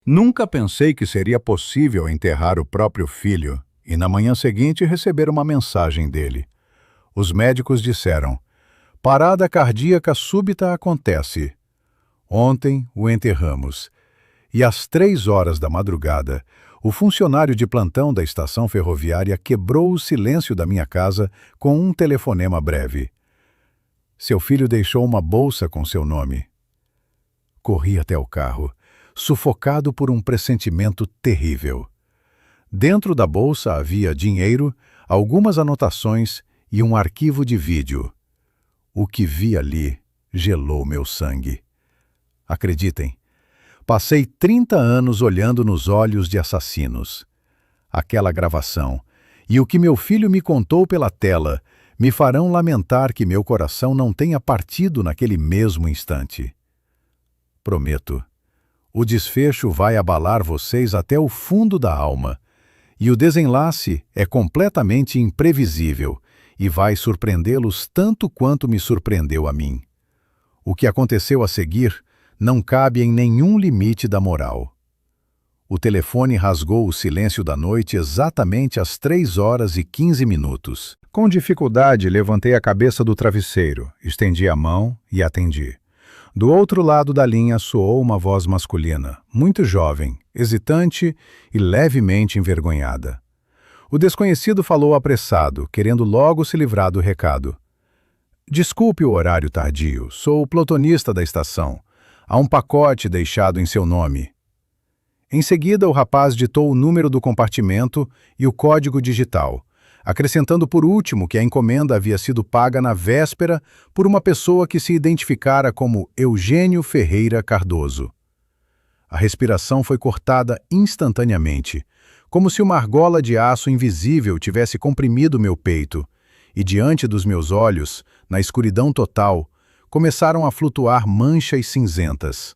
Nunca pensei que seria possível enterrar o próprio filho e na manhã seguinte receber uma mensagem dele. Os médicos disseram: parada cardíaca súbita acontece. Ontem o enterramos. E às 3 horas da madrugada, o funcionário de plantão da estação ferroviária quebrou o silêncio da minha casa com um telefonema breve. Seu filho deixou uma bolsa com seu nome. Corri até o carro, sufocado por um pressentimento terrível. Dentro da bolsa havia dinheiro, algumas anotações e um arquivo de vídeo. O que vi ali gelou meu sangue. Acreditem, passei 30 anos olhando nos olhos de assassinos. Aquela gravação e o que meu filho me contou pela tela me farão lamentar que meu coração não tenha partido naquele mesmo instante. Prometo, o desfecho vai abalar vocês até o fundo da alma, e o desenlace é completamente imprevisível e vai surpreendê-los tanto quanto me surpreendeu a mim. O que aconteceu a seguir não cabe em nenhum limite da moral. O telefone rasgou o silêncio da noite exatamente às 3h15. Com dificuldade, levantei a cabeça do travesseiro, estendi a mão e atendi. Do outro lado da linha soou uma voz masculina, muito jovem, hesitante e levemente envergonhada. O desconhecido falou apressado, querendo logo se livrar do recado. Desculpe o horário tardio, sou o plotonista da estação. Há um pacote deixado em seu nome. Em seguida, o rapaz ditou o número do compartimento e o código digital, acrescentando por último que a encomenda havia sido paga na véspera por uma pessoa que se identificara como Eugênio Ferreira Cardoso. A respiração foi cortada instantaneamente, como se uma argola de aço invisível tivesse comprimido meu peito, e diante dos meus olhos, na escuridão total, começaram a flutuar manchas cinzentas.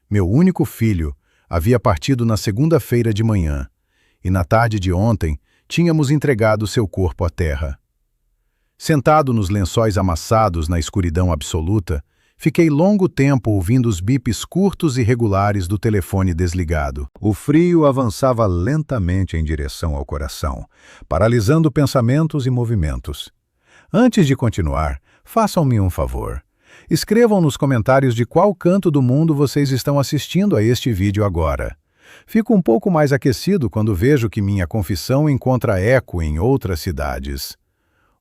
Meu único filho havia partido na segunda-feira de manhã, e na tarde de ontem tínhamos entregado seu corpo à terra. Sentado nos lençóis amassados na escuridão absoluta, fiquei longo tempo ouvindo os bips curtos e regulares do telefone desligado. O frio avançava lentamente em direção ao coração, paralisando pensamentos e movimentos. Antes de continuar, façam-me um favor. Escrevam nos comentários de qual canto do mundo vocês estão assistindo a este vídeo agora. Fico um pouco mais aquecido quando vejo que minha confissão encontra eco em outras cidades.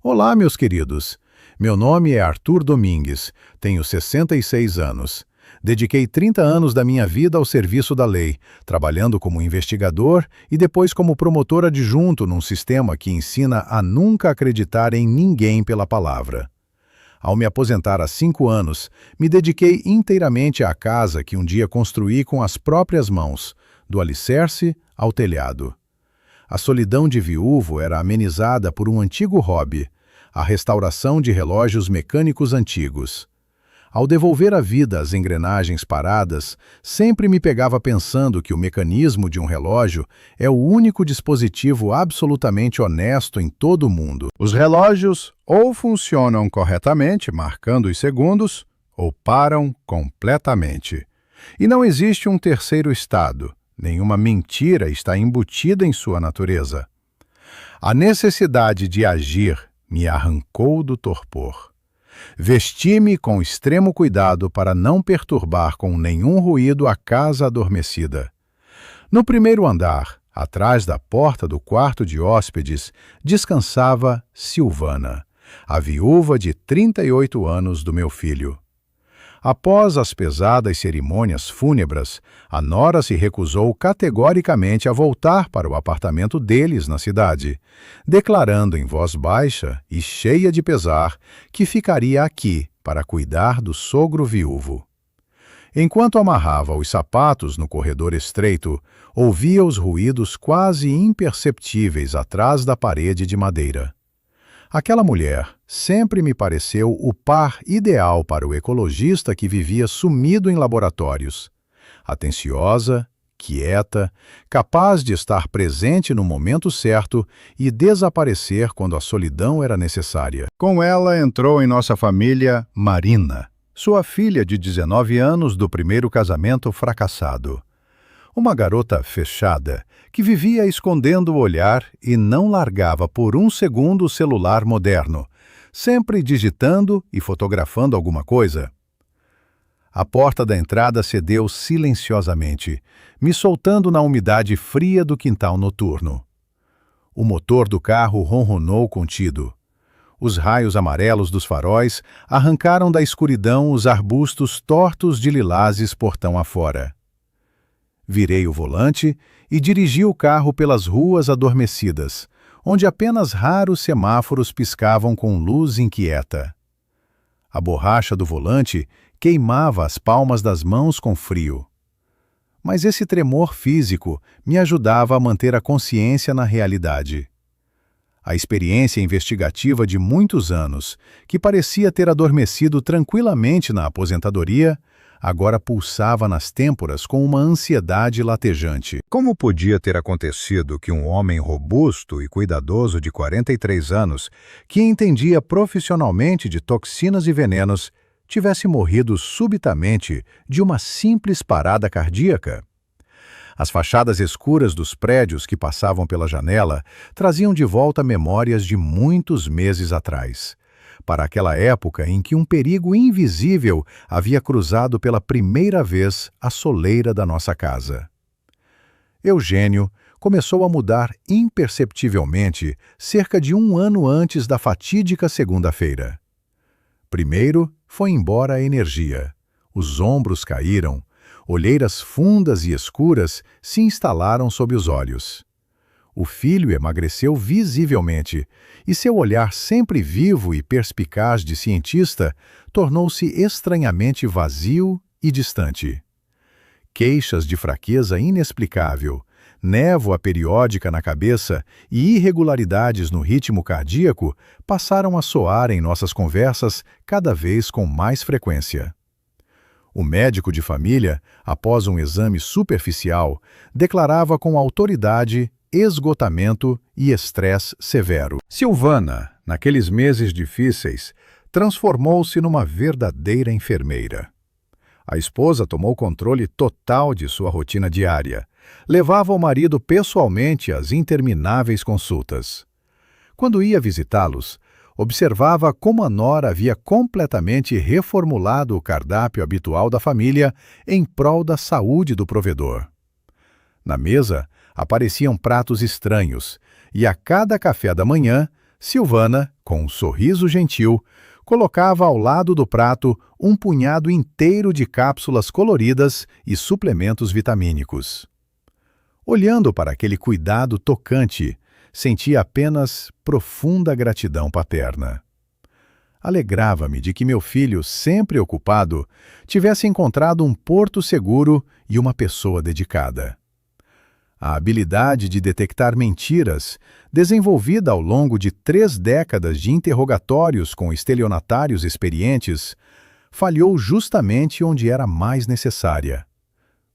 Olá, meus queridos. Meu nome é Arthur Domingues, tenho 66 anos. Dediquei 30 anos da minha vida ao serviço da lei, trabalhando como investigador e depois como promotor adjunto num sistema que ensina a nunca acreditar em ninguém pela palavra. Ao me aposentar há 5 anos, me dediquei inteiramente à casa que um dia construí com as próprias mãos, do alicerce ao telhado. A solidão de viúvo era amenizada por um antigo hobby, a restauração de relógios mecânicos antigos. Ao devolver à vida as engrenagens paradas, sempre me pegava pensando que o mecanismo de um relógio é o único dispositivo absolutamente honesto em todo o mundo. Os relógios ou funcionam corretamente, marcando os segundos, ou param completamente. E não existe um terceiro estado. Nenhuma mentira está embutida em sua natureza. A necessidade de agir me arrancou do torpor. Vesti-me com extremo cuidado para não perturbar com nenhum ruído a casa adormecida. No primeiro andar, atrás da porta do quarto de hóspedes, descansava Silvana, a viúva de 38 anos do meu filho. Após as pesadas cerimônias fúnebres, a nora se recusou categoricamente a voltar para o apartamento deles na cidade, declarando em voz baixa e cheia de pesar que ficaria aqui para cuidar do sogro viúvo. Enquanto amarrava os sapatos no corredor estreito, ouvia os ruídos quase imperceptíveis atrás da parede de madeira. Aquela mulher sempre me pareceu o par ideal para o ecologista que vivia sumido em laboratórios. Atenciosa, quieta, capaz de estar presente no momento certo e desaparecer quando a solidão era necessária. Com ela entrou em nossa família Marina, sua filha de 19 anos do primeiro casamento fracassado. Uma garota fechada, que vivia escondendo o olhar e não largava por um segundo o celular moderno, sempre digitando e fotografando alguma coisa. A porta da entrada cedeu silenciosamente, me soltando na umidade fria do quintal noturno. O motor do carro ronronou contido. Os raios amarelos dos faróis arrancaram da escuridão os arbustos tortos de lilazes portão afora. Virei o volante e dirigi o carro pelas ruas adormecidas, onde apenas raros semáforos piscavam com luz inquieta. A borracha do volante queimava as palmas das mãos com frio. Mas esse tremor físico me ajudava a manter a consciência na realidade. A experiência investigativa de muitos anos, que parecia ter adormecido tranquilamente na aposentadoria, agora pulsava nas têmporas com uma ansiedade latejante. Como podia ter acontecido que um homem robusto e cuidadoso de 43 anos, que entendia profissionalmente de toxinas e venenos, tivesse morrido subitamente de uma simples parada cardíaca? As fachadas escuras dos prédios que passavam pela janela traziam de volta memórias de muitos meses atrás, para aquela época em que um perigo invisível havia cruzado pela primeira vez a soleira da nossa casa. Eugênio começou a mudar imperceptivelmente cerca de um ano antes da fatídica segunda-feira. Primeiro, foi embora a energia. Os ombros caíram, olheiras fundas e escuras se instalaram sob os olhos. O filho emagreceu visivelmente, e seu olhar sempre vivo e perspicaz de cientista tornou-se estranhamente vazio e distante. Queixas de fraqueza inexplicável, névoa periódica na cabeça e irregularidades no ritmo cardíaco passaram a soar em nossas conversas cada vez com mais frequência. O médico de família, após um exame superficial, declarava com autoridade esgotamento e estresse severo. Silvana, naqueles meses difíceis, transformou-se numa verdadeira enfermeira. A esposa tomou controle total de sua rotina diária. Levava o marido pessoalmente às intermináveis consultas. Quando ia visitá-los, observava como a nora havia completamente reformulado o cardápio habitual da família em prol da saúde do provedor. Na mesa, apareciam pratos estranhos, e a cada café da manhã, Silvana, com um sorriso gentil, colocava ao lado do prato um punhado inteiro de cápsulas coloridas e suplementos vitamínicos. Olhando para aquele cuidado tocante, sentia apenas profunda gratidão paterna. Alegrava-me de que meu filho, sempre ocupado, tivesse encontrado um porto seguro e uma pessoa dedicada. A habilidade de detectar mentiras, desenvolvida ao longo de 3 décadas de interrogatórios com estelionatários experientes, falhou justamente onde era mais necessária: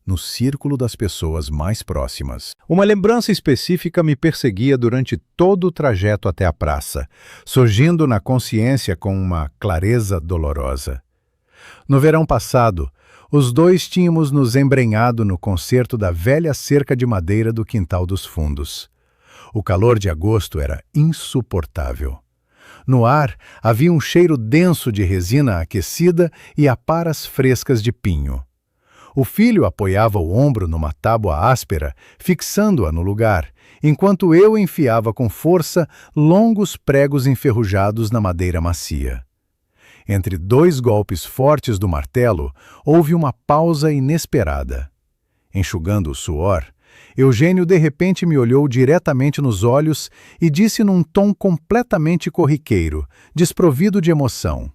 no círculo das pessoas mais próximas. Uma lembrança específica me perseguia durante todo o trajeto até a praça, surgindo na consciência com uma clareza dolorosa. No verão passado, os dois tínhamos nos embrenhado no concerto da velha cerca de madeira do quintal dos fundos. O calor de agosto era insuportável. No ar havia um cheiro denso de resina aquecida e aparas frescas de pinho. O filho apoiava o ombro numa tábua áspera, fixando-a no lugar, enquanto eu enfiava com força longos pregos enferrujados na madeira macia. Entre 2 golpes fortes do martelo, houve uma pausa inesperada. Enxugando o suor, Eugênio de repente me olhou diretamente nos olhos e disse num tom completamente corriqueiro, desprovido de emoção: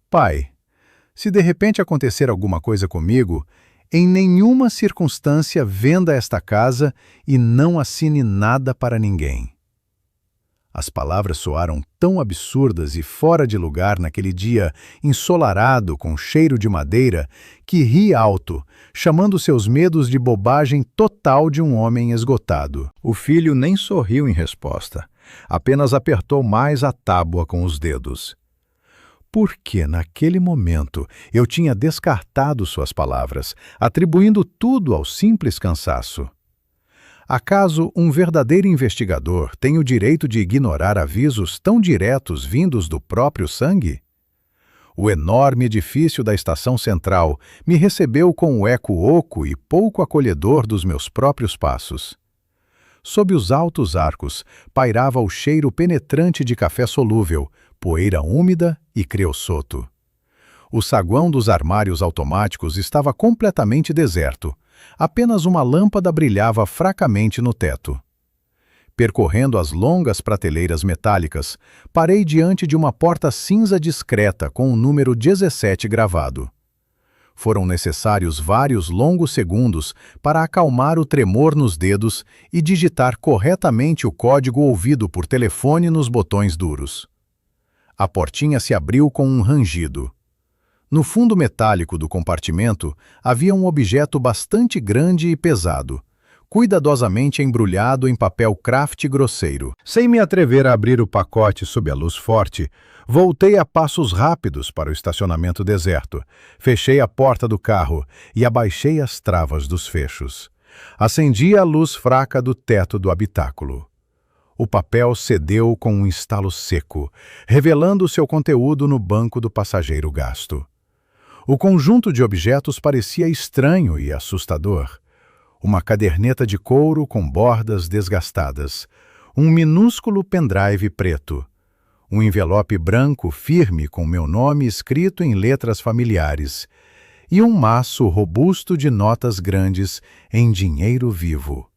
"Pai, se de repente acontecer alguma coisa comigo, em nenhuma circunstância venda esta casa e não assine nada para ninguém." As palavras soaram tão absurdas e fora de lugar naquele dia ensolarado com cheiro de madeira que ri alto, chamando seus medos de bobagem total de um homem esgotado. O filho nem sorriu em resposta, apenas apertou mais a tábua com os dedos. Porque, naquele momento, eu tinha descartado suas palavras, atribuindo tudo ao simples cansaço. Acaso um verdadeiro investigador tem o direito de ignorar avisos tão diretos vindos do próprio sangue? O enorme edifício da estação central me recebeu com o eco oco e pouco acolhedor dos meus próprios passos. Sob os altos arcos, pairava o cheiro penetrante de café solúvel, poeira úmida e creossoto. O saguão dos armários automáticos estava completamente deserto. Apenas uma lâmpada brilhava fracamente no teto. Percorrendo as longas prateleiras metálicas, parei diante de uma porta cinza discreta com o número 17 gravado. Foram necessários vários longos segundos para acalmar o tremor nos dedos e digitar corretamente o código ouvido por telefone nos botões duros. A portinha se abriu com um rangido. No fundo metálico do compartimento havia um objeto bastante grande e pesado, cuidadosamente embrulhado em papel craft grosseiro. Sem me atrever a abrir o pacote sob a luz forte, voltei a passos rápidos para o estacionamento deserto, fechei a porta do carro e abaixei as travas dos fechos. Acendi a luz fraca do teto do habitáculo. O papel cedeu com um estalo seco, revelando seu conteúdo no banco do passageiro gasto. O conjunto de objetos parecia estranho e assustador. Uma caderneta de couro com bordas desgastadas, um minúsculo pendrive preto, um envelope branco firme com meu nome escrito em letras familiares e um maço robusto de notas grandes em dinheiro vivo.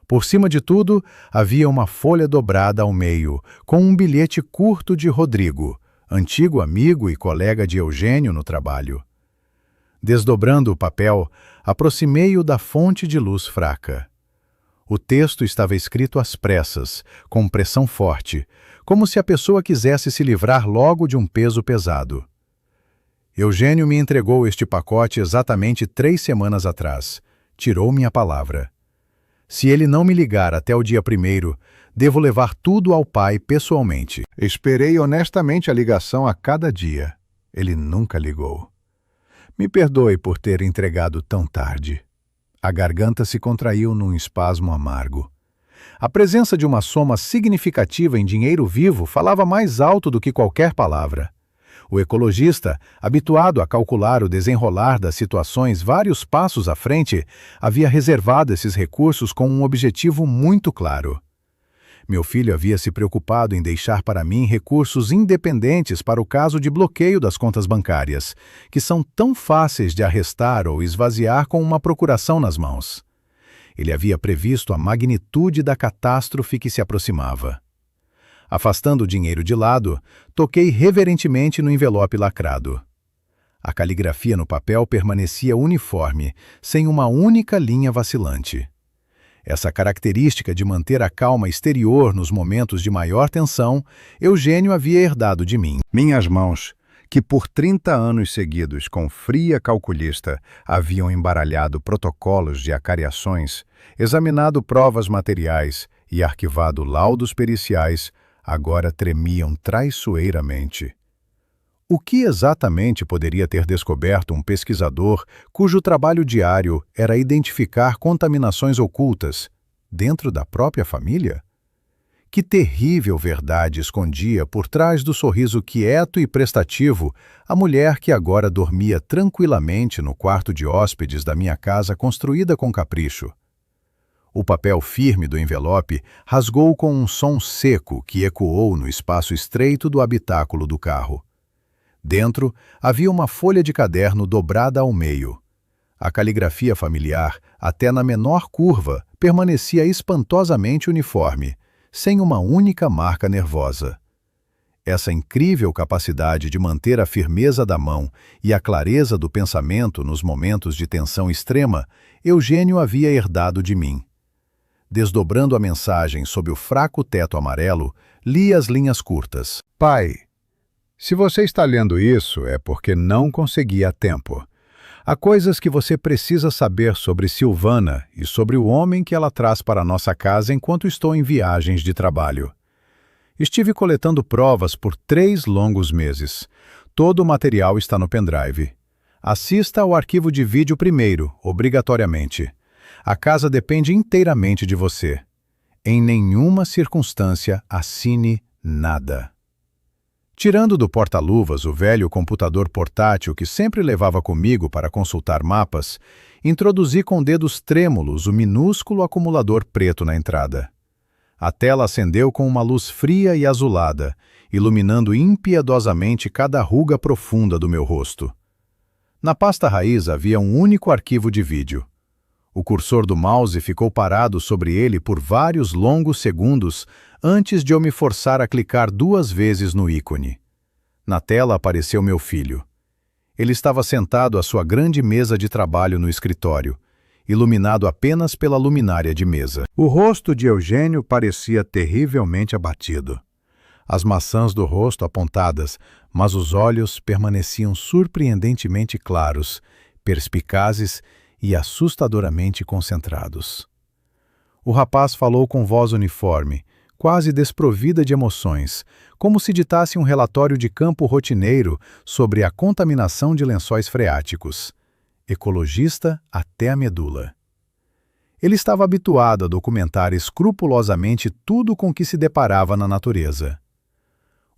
Por cima de tudo, havia uma folha dobrada ao meio, com um bilhete curto de Rodrigo, antigo amigo e colega de Eugênio no trabalho. Desdobrando o papel, aproximei-o da fonte de luz fraca. O texto estava escrito às pressas, com pressão forte, como se a pessoa quisesse se livrar logo de um peso pesado. Eugênio me entregou este pacote exatamente 3 semanas atrás. Tirou minha palavra. Se ele não me ligar até o dia 1º, devo levar tudo ao pai pessoalmente. Esperei honestamente a ligação a cada dia. Ele nunca ligou. Me perdoe por ter entregado tão tarde. A garganta se contraiu num espasmo amargo. A presença de uma soma significativa em dinheiro vivo falava mais alto do que qualquer palavra. O ecologista, habituado a calcular o desenrolar das situações vários passos à frente, havia reservado esses recursos com um objetivo muito claro. Meu filho havia se preocupado em deixar para mim recursos independentes para o caso de bloqueio das contas bancárias, que são tão fáceis de arrestar ou esvaziar com uma procuração nas mãos. Ele havia previsto a magnitude da catástrofe que se aproximava. Afastando o dinheiro de lado, toquei reverentemente no envelope lacrado. A caligrafia no papel permanecia uniforme, sem uma única linha vacilante. Essa característica de manter a calma exterior nos momentos de maior tensão, Eugênio havia herdado de mim. Minhas mãos, que por 30 anos seguidos, com fria calculista, haviam embaralhado protocolos de acariações, examinado provas materiais e arquivado laudos periciais, agora tremiam traiçoeiramente. O que exatamente poderia ter descoberto um pesquisador cujo trabalho diário era identificar contaminações ocultas dentro da própria família? Que terrível verdade escondia por trás do sorriso quieto e prestativo a mulher que agora dormia tranquilamente no quarto de hóspedes da minha casa construída com capricho? O papel firme do envelope rasgou com um som seco que ecoou no espaço estreito do habitáculo do carro. Dentro havia uma folha de caderno dobrada ao meio. A caligrafia familiar, até na menor curva, permanecia espantosamente uniforme, sem uma única marca nervosa. Essa incrível capacidade de manter a firmeza da mão e a clareza do pensamento nos momentos de tensão extrema, Eugênio havia herdado de mim. Desdobrando a mensagem sob o fraco teto amarelo, li as linhas curtas. Pai, se você está lendo isso é porque não consegui a tempo. Há coisas que você precisa saber sobre Silvana e sobre o homem que ela traz para nossa casa enquanto estou em viagens de trabalho. Estive coletando provas por 3 longos meses. Todo o material está no pendrive. Assista ao arquivo de vídeo primeiro, obrigatoriamente. A casa depende inteiramente de você. Em nenhuma circunstância assine nada. Tirando do porta-luvas o velho computador portátil que sempre levava comigo para consultar mapas, introduzi com dedos trêmulos o minúsculo acumulador preto na entrada. A tela acendeu com uma luz fria e azulada, iluminando impiedosamente cada ruga profunda do meu rosto. Na pasta raiz havia um único arquivo de vídeo. O cursor do mouse ficou parado sobre ele por vários longos segundos antes de eu me forçar a clicar 2 vezes no ícone. Na tela apareceu meu filho. Ele estava sentado à sua grande mesa de trabalho no escritório, iluminado apenas pela luminária de mesa. O rosto de Eugênio parecia terrivelmente abatido. As maçãs do rosto apontadas, mas os olhos permaneciam surpreendentemente claros, perspicazes e assustadoramente concentrados. O rapaz falou com voz uniforme, quase desprovida de emoções, como se ditasse um relatório de campo rotineiro sobre a contaminação de lençóis freáticos. Ecologista até a medula. Ele estava habituado a documentar escrupulosamente tudo com que se deparava na natureza.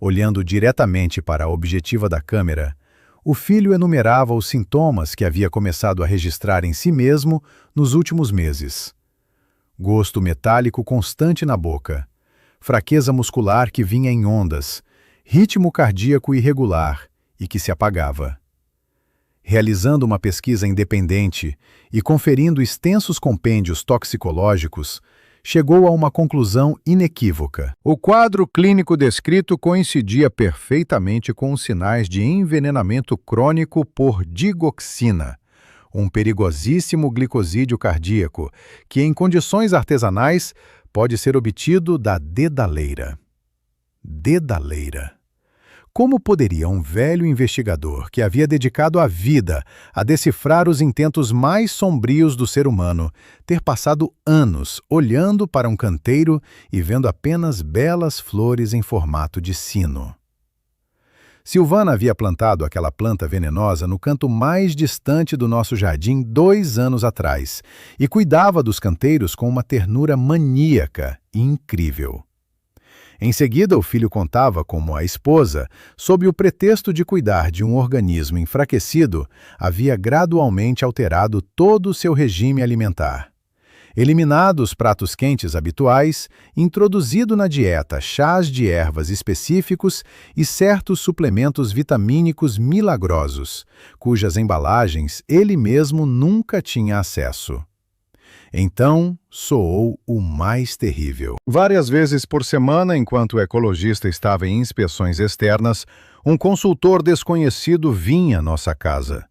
Olhando diretamente para a objetiva da câmera, o filho enumerava os sintomas que havia começado a registrar em si mesmo nos últimos meses. Gosto metálico constante na boca, fraqueza muscular que vinha em ondas, ritmo cardíaco irregular e que se apagava. Realizando uma pesquisa independente e conferindo extensos compêndios toxicológicos, chegou a uma conclusão inequívoca. O quadro clínico descrito coincidia perfeitamente com os sinais de envenenamento crônico por digoxina, um perigosíssimo glicosídeo cardíaco, que em condições artesanais pode ser obtido da dedaleira. Dedaleira. Como poderia um velho investigador que havia dedicado a vida a decifrar os intentos mais sombrios do ser humano ter passado anos olhando para um canteiro e vendo apenas belas flores em formato de sino? Silvana havia plantado aquela planta venenosa no canto mais distante do nosso jardim 2 anos atrás e cuidava dos canteiros com uma ternura maníaca e incrível. Em seguida, o filho contava como a esposa, sob o pretexto de cuidar de um organismo enfraquecido, havia gradualmente alterado todo o seu regime alimentar. Eliminado os pratos quentes habituais, introduzido na dieta chás de ervas específicos e certos suplementos vitamínicos milagrosos, cujas embalagens ele mesmo nunca tinha acesso. Então soou o mais terrível. Várias vezes por semana, enquanto o ecologista estava em inspeções externas, um consultor desconhecido vinha à nossa casa.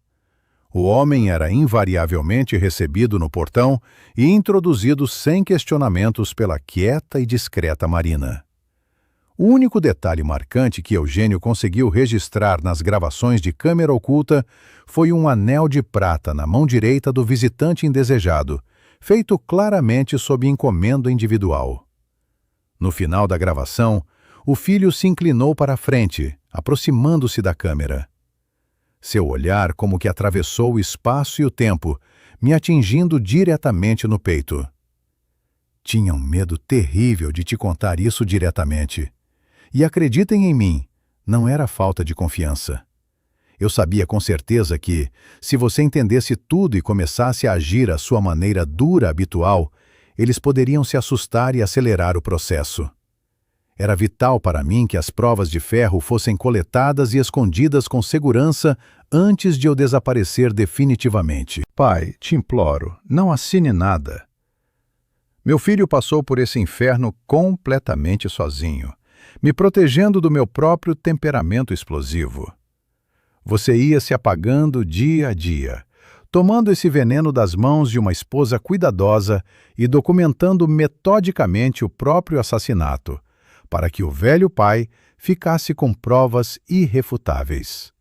O homem era invariavelmente recebido no portão e introduzido sem questionamentos pela quieta e discreta Marina. O único detalhe marcante que Eugênio conseguiu registrar nas gravações de câmera oculta foi um anel de prata na mão direita do visitante indesejado, feito claramente sob encomenda individual. No final da gravação, o filho se inclinou para a frente, aproximando-se da câmera. Seu olhar como que atravessou o espaço e o tempo, me atingindo diretamente no peito. Tinha um medo terrível de te contar isso diretamente. E acreditem em mim, não era falta de confiança. Eu sabia com certeza que, se você entendesse tudo e começasse a agir à sua maneira dura habitual, eles poderiam se assustar e acelerar o processo. Era vital para mim que as provas de ferro fossem coletadas e escondidas com segurança antes de eu desaparecer definitivamente. Pai, te imploro, não assine nada. Meu filho passou por esse inferno completamente sozinho, me protegendo do meu próprio temperamento explosivo. Você ia se apagando dia a dia, tomando esse veneno das mãos de uma esposa cuidadosa e documentando metodicamente o próprio assassinato, para que o velho pai ficasse com provas irrefutáveis.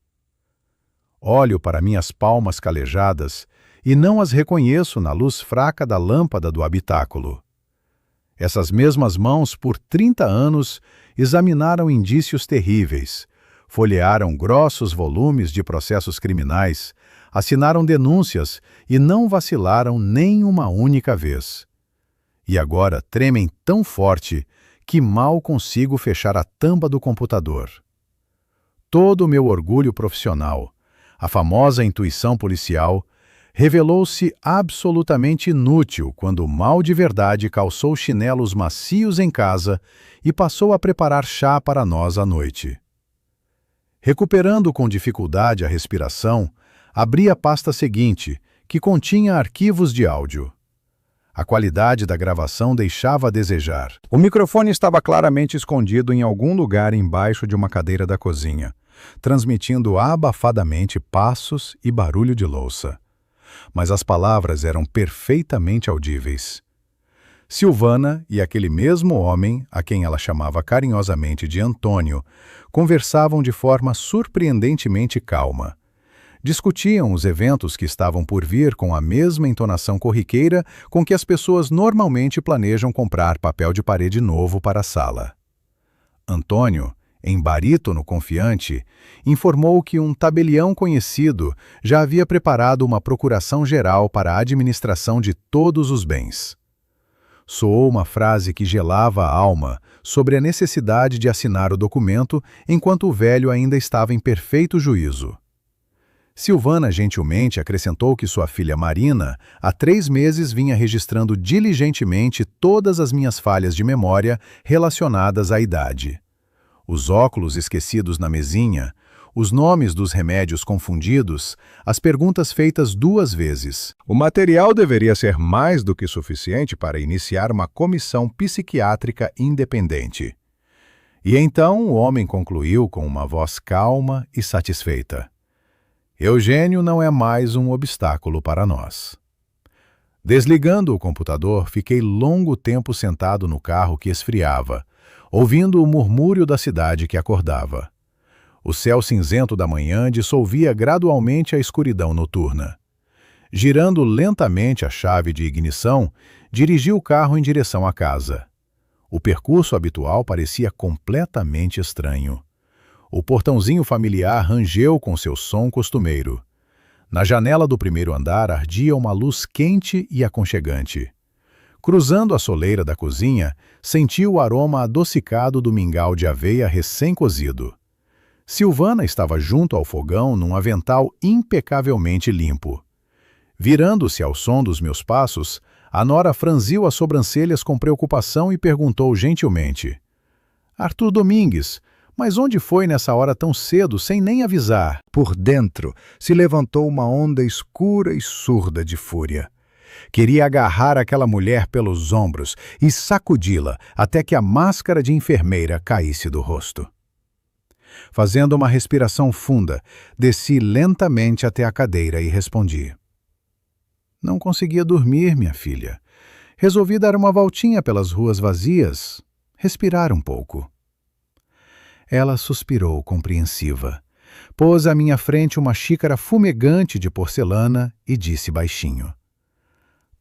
Olho para minhas palmas calejadas e não as reconheço na luz fraca da lâmpada do habitáculo. Essas mesmas mãos, por 30 anos, examinaram indícios terríveis, folhearam grossos volumes de processos criminais, assinaram denúncias e não vacilaram nem uma única vez. E agora tremem tão forte que mal consigo fechar a tampa do computador. Todo o meu orgulho profissional, a famosa intuição policial, revelou-se absolutamente inútil quando o mal de verdade calçou chinelos macios em casa e passou a preparar chá para nós à noite. Recuperando com dificuldade a respiração, abri a pasta seguinte, que continha arquivos de áudio. A qualidade da gravação deixava a desejar. O microfone estava claramente escondido em algum lugar embaixo de uma cadeira da cozinha, transmitindo abafadamente passos e barulho de louça. Mas as palavras eram perfeitamente audíveis. Silvana e aquele mesmo homem, a quem ela chamava carinhosamente de Antônio, conversavam de forma surpreendentemente calma. Discutiam os eventos que estavam por vir com a mesma entonação corriqueira com que as pessoas normalmente planejam comprar papel de parede novo para a sala. Antônio, em barítono confiante, informou que um tabelião conhecido já havia preparado uma procuração geral para a administração de todos os bens. Soou uma frase que gelava a alma sobre a necessidade de assinar o documento enquanto o velho ainda estava em perfeito juízo. Silvana gentilmente acrescentou que sua filha Marina, há 3 meses, vinha registrando diligentemente todas as minhas falhas de memória relacionadas à idade. Os óculos esquecidos na mesinha, os nomes dos remédios confundidos, as perguntas feitas 2 vezes. O material deveria ser mais do que suficiente para iniciar uma comissão psiquiátrica independente. E então o homem concluiu com uma voz calma e satisfeita. Eugênio não é mais um obstáculo para nós. Desligando o computador, fiquei longo tempo sentado no carro que esfriava, ouvindo o murmúrio da cidade que acordava. O céu cinzento da manhã dissolvia gradualmente a escuridão noturna. Girando lentamente a chave de ignição, dirigi o carro em direção à casa. O percurso habitual parecia completamente estranho. O portãozinho familiar rangeu com seu som costumeiro. Na janela do primeiro andar ardia uma luz quente e aconchegante. Cruzando a soleira da cozinha, senti o aroma adocicado do mingau de aveia recém-cozido. Silvana estava junto ao fogão num avental impecavelmente limpo. Virando-se ao som dos meus passos, a nora franziu as sobrancelhas com preocupação e perguntou gentilmente: Arthur Domingues, mas onde foi nessa hora tão cedo, sem nem avisar? Por dentro se levantou uma onda escura e surda de fúria. Queria agarrar aquela mulher pelos ombros e sacudi-la até que a máscara de enfermeira caísse do rosto. Fazendo uma respiração funda, desci lentamente até a cadeira e respondi. Não conseguia dormir, minha filha. Resolvi dar uma voltinha pelas ruas vazias, respirar um pouco. Ela suspirou compreensiva. Pôs à minha frente uma xícara fumegante de porcelana e disse baixinho.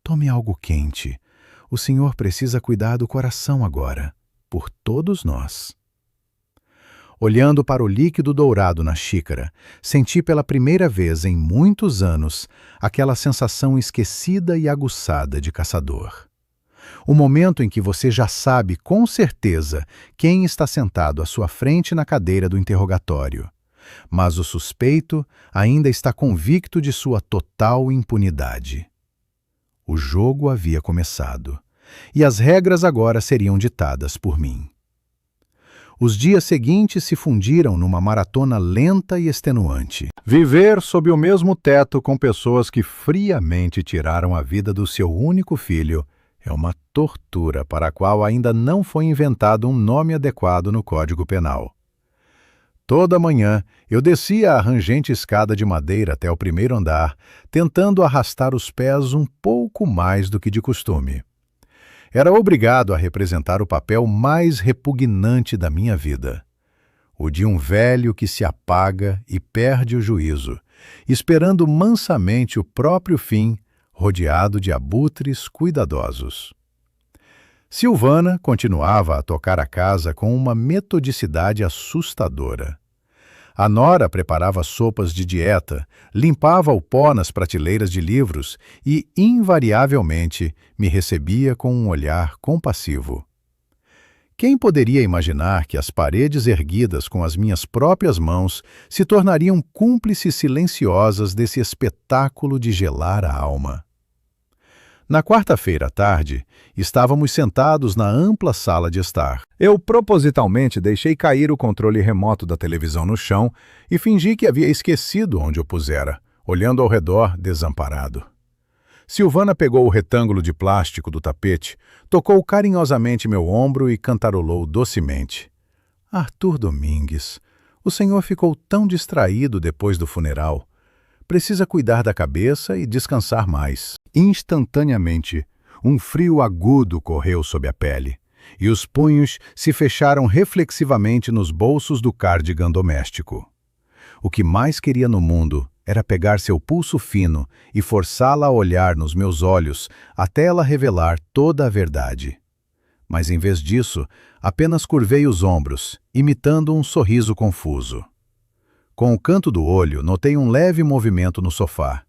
Tome algo quente. O senhor precisa cuidar do coração agora, por todos nós. Olhando para o líquido dourado na xícara, senti pela primeira vez em muitos anos aquela sensação esquecida e aguçada de caçador. O momento em que você já sabe com certeza quem está sentado à sua frente na cadeira do interrogatório, mas o suspeito ainda está convicto de sua total impunidade. O jogo havia começado, e as regras agora seriam ditadas por mim. Os dias seguintes se fundiram numa maratona lenta e extenuante. Viver sob o mesmo teto com pessoas que friamente tiraram a vida do seu único filho é uma tortura para a qual ainda não foi inventado um nome adequado no Código Penal. Toda manhã eu descia a rangente escada de madeira até o primeiro andar, tentando arrastar os pés um pouco mais do que de costume. Era obrigado a representar o papel mais repugnante da minha vida, o de um velho que se apaga e perde o juízo, esperando mansamente o próprio fim, rodeado de abutres cuidadosos. Silvana continuava a tocar a casa com uma metodicidade assustadora. A nora preparava sopas de dieta, limpava o pó nas prateleiras de livros e, invariavelmente, me recebia com um olhar compassivo. Quem poderia imaginar que as paredes erguidas com as minhas próprias mãos se tornariam cúmplices silenciosas desse espetáculo de gelar a alma? Na quarta-feira à tarde, estávamos sentados na ampla sala de estar. Eu propositalmente deixei cair o controle remoto da televisão no chão e fingi que havia esquecido onde o pusera, olhando ao redor desamparado. Silvana pegou o retângulo de plástico do tapete, tocou carinhosamente meu ombro e cantarolou docemente. Arthur Domingues, o senhor ficou tão distraído depois do funeral. Precisa cuidar da cabeça e descansar mais. Instantaneamente, um frio agudo correu sob a pele, e os punhos se fecharam reflexivamente nos bolsos do cardigan doméstico. O que mais queria no mundo era pegar seu pulso fino e forçá-la a olhar nos meus olhos até ela revelar toda a verdade. Mas em vez disso, apenas curvei os ombros, imitando um sorriso confuso. Com o canto do olho, notei um leve movimento no sofá.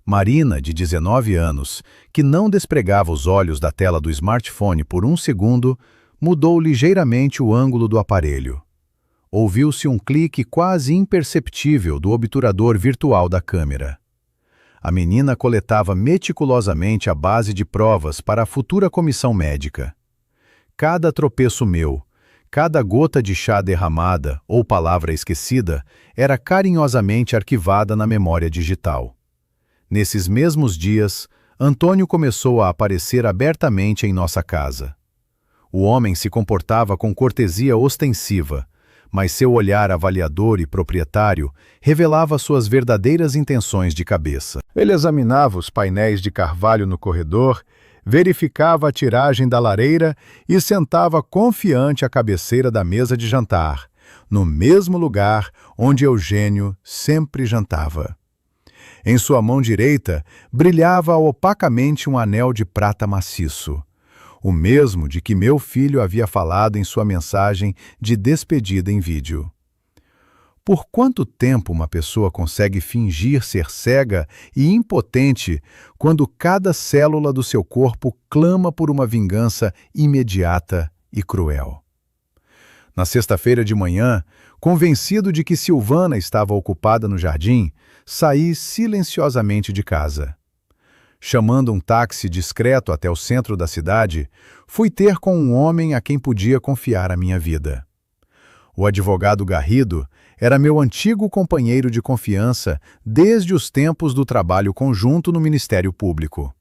Marina, de 19 anos, que não despregava os olhos da tela do smartphone por um segundo, mudou ligeiramente o ângulo do aparelho. Ouviu-se um clique quase imperceptível do obturador virtual da câmera. A menina coletava meticulosamente a base de provas para a futura comissão médica. Cada tropeço meu, cada gota de chá derramada ou palavra esquecida era carinhosamente arquivada na memória digital. Nesses mesmos dias, Antônio começou a aparecer abertamente em nossa casa. O homem se comportava com cortesia ostensiva, mas seu olhar avaliador e proprietário revelava suas verdadeiras intenções de cabeça. Ele examinava os painéis de carvalho no corredor, verificava a tiragem da lareira e sentava confiante à cabeceira da mesa de jantar, no mesmo lugar onde Eugênio sempre jantava. Em sua mão direita brilhava opacamente um anel de prata maciço, o mesmo de que meu filho havia falado em sua mensagem de despedida em vídeo. Por quanto tempo uma pessoa consegue fingir ser cega e impotente quando cada célula do seu corpo clama por uma vingança imediata e cruel? Na sexta-feira de manhã, convencido de que Silvana estava ocupada no jardim, saí silenciosamente de casa. Chamando um táxi discreto até o centro da cidade, fui ter com um homem a quem podia confiar a minha vida. O advogado Garrido era meu antigo companheiro de confiança desde os tempos do trabalho conjunto no Ministério Público.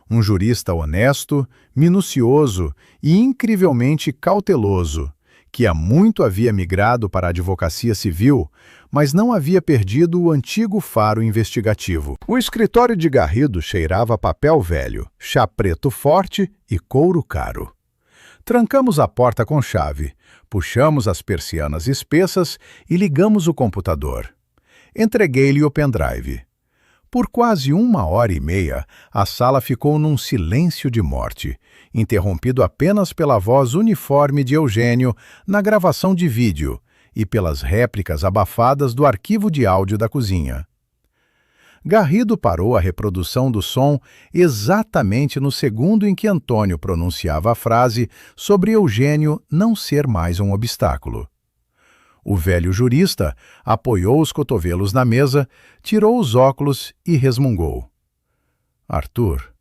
Um jurista honesto, minucioso e incrivelmente cauteloso, que há muito havia migrado para a advocacia civil, mas não havia perdido o antigo faro investigativo. O escritório de Garrido cheirava a papel velho, chá preto forte e couro caro. Trancamos a porta com chave, puxamos as persianas espessas e ligamos o computador. Entreguei-lhe o pendrive. Por quase 1h30, a sala ficou num silêncio de morte, interrompido apenas pela voz uniforme de Eugênio na gravação de vídeo e pelas réplicas abafadas do arquivo de áudio da cozinha. Garrido parou a reprodução do som exatamente no segundo em que Antônio pronunciava a frase sobre Eugênio não ser mais um obstáculo. O velho jurista apoiou os cotovelos na mesa, tirou os óculos e resmungou. Arthur,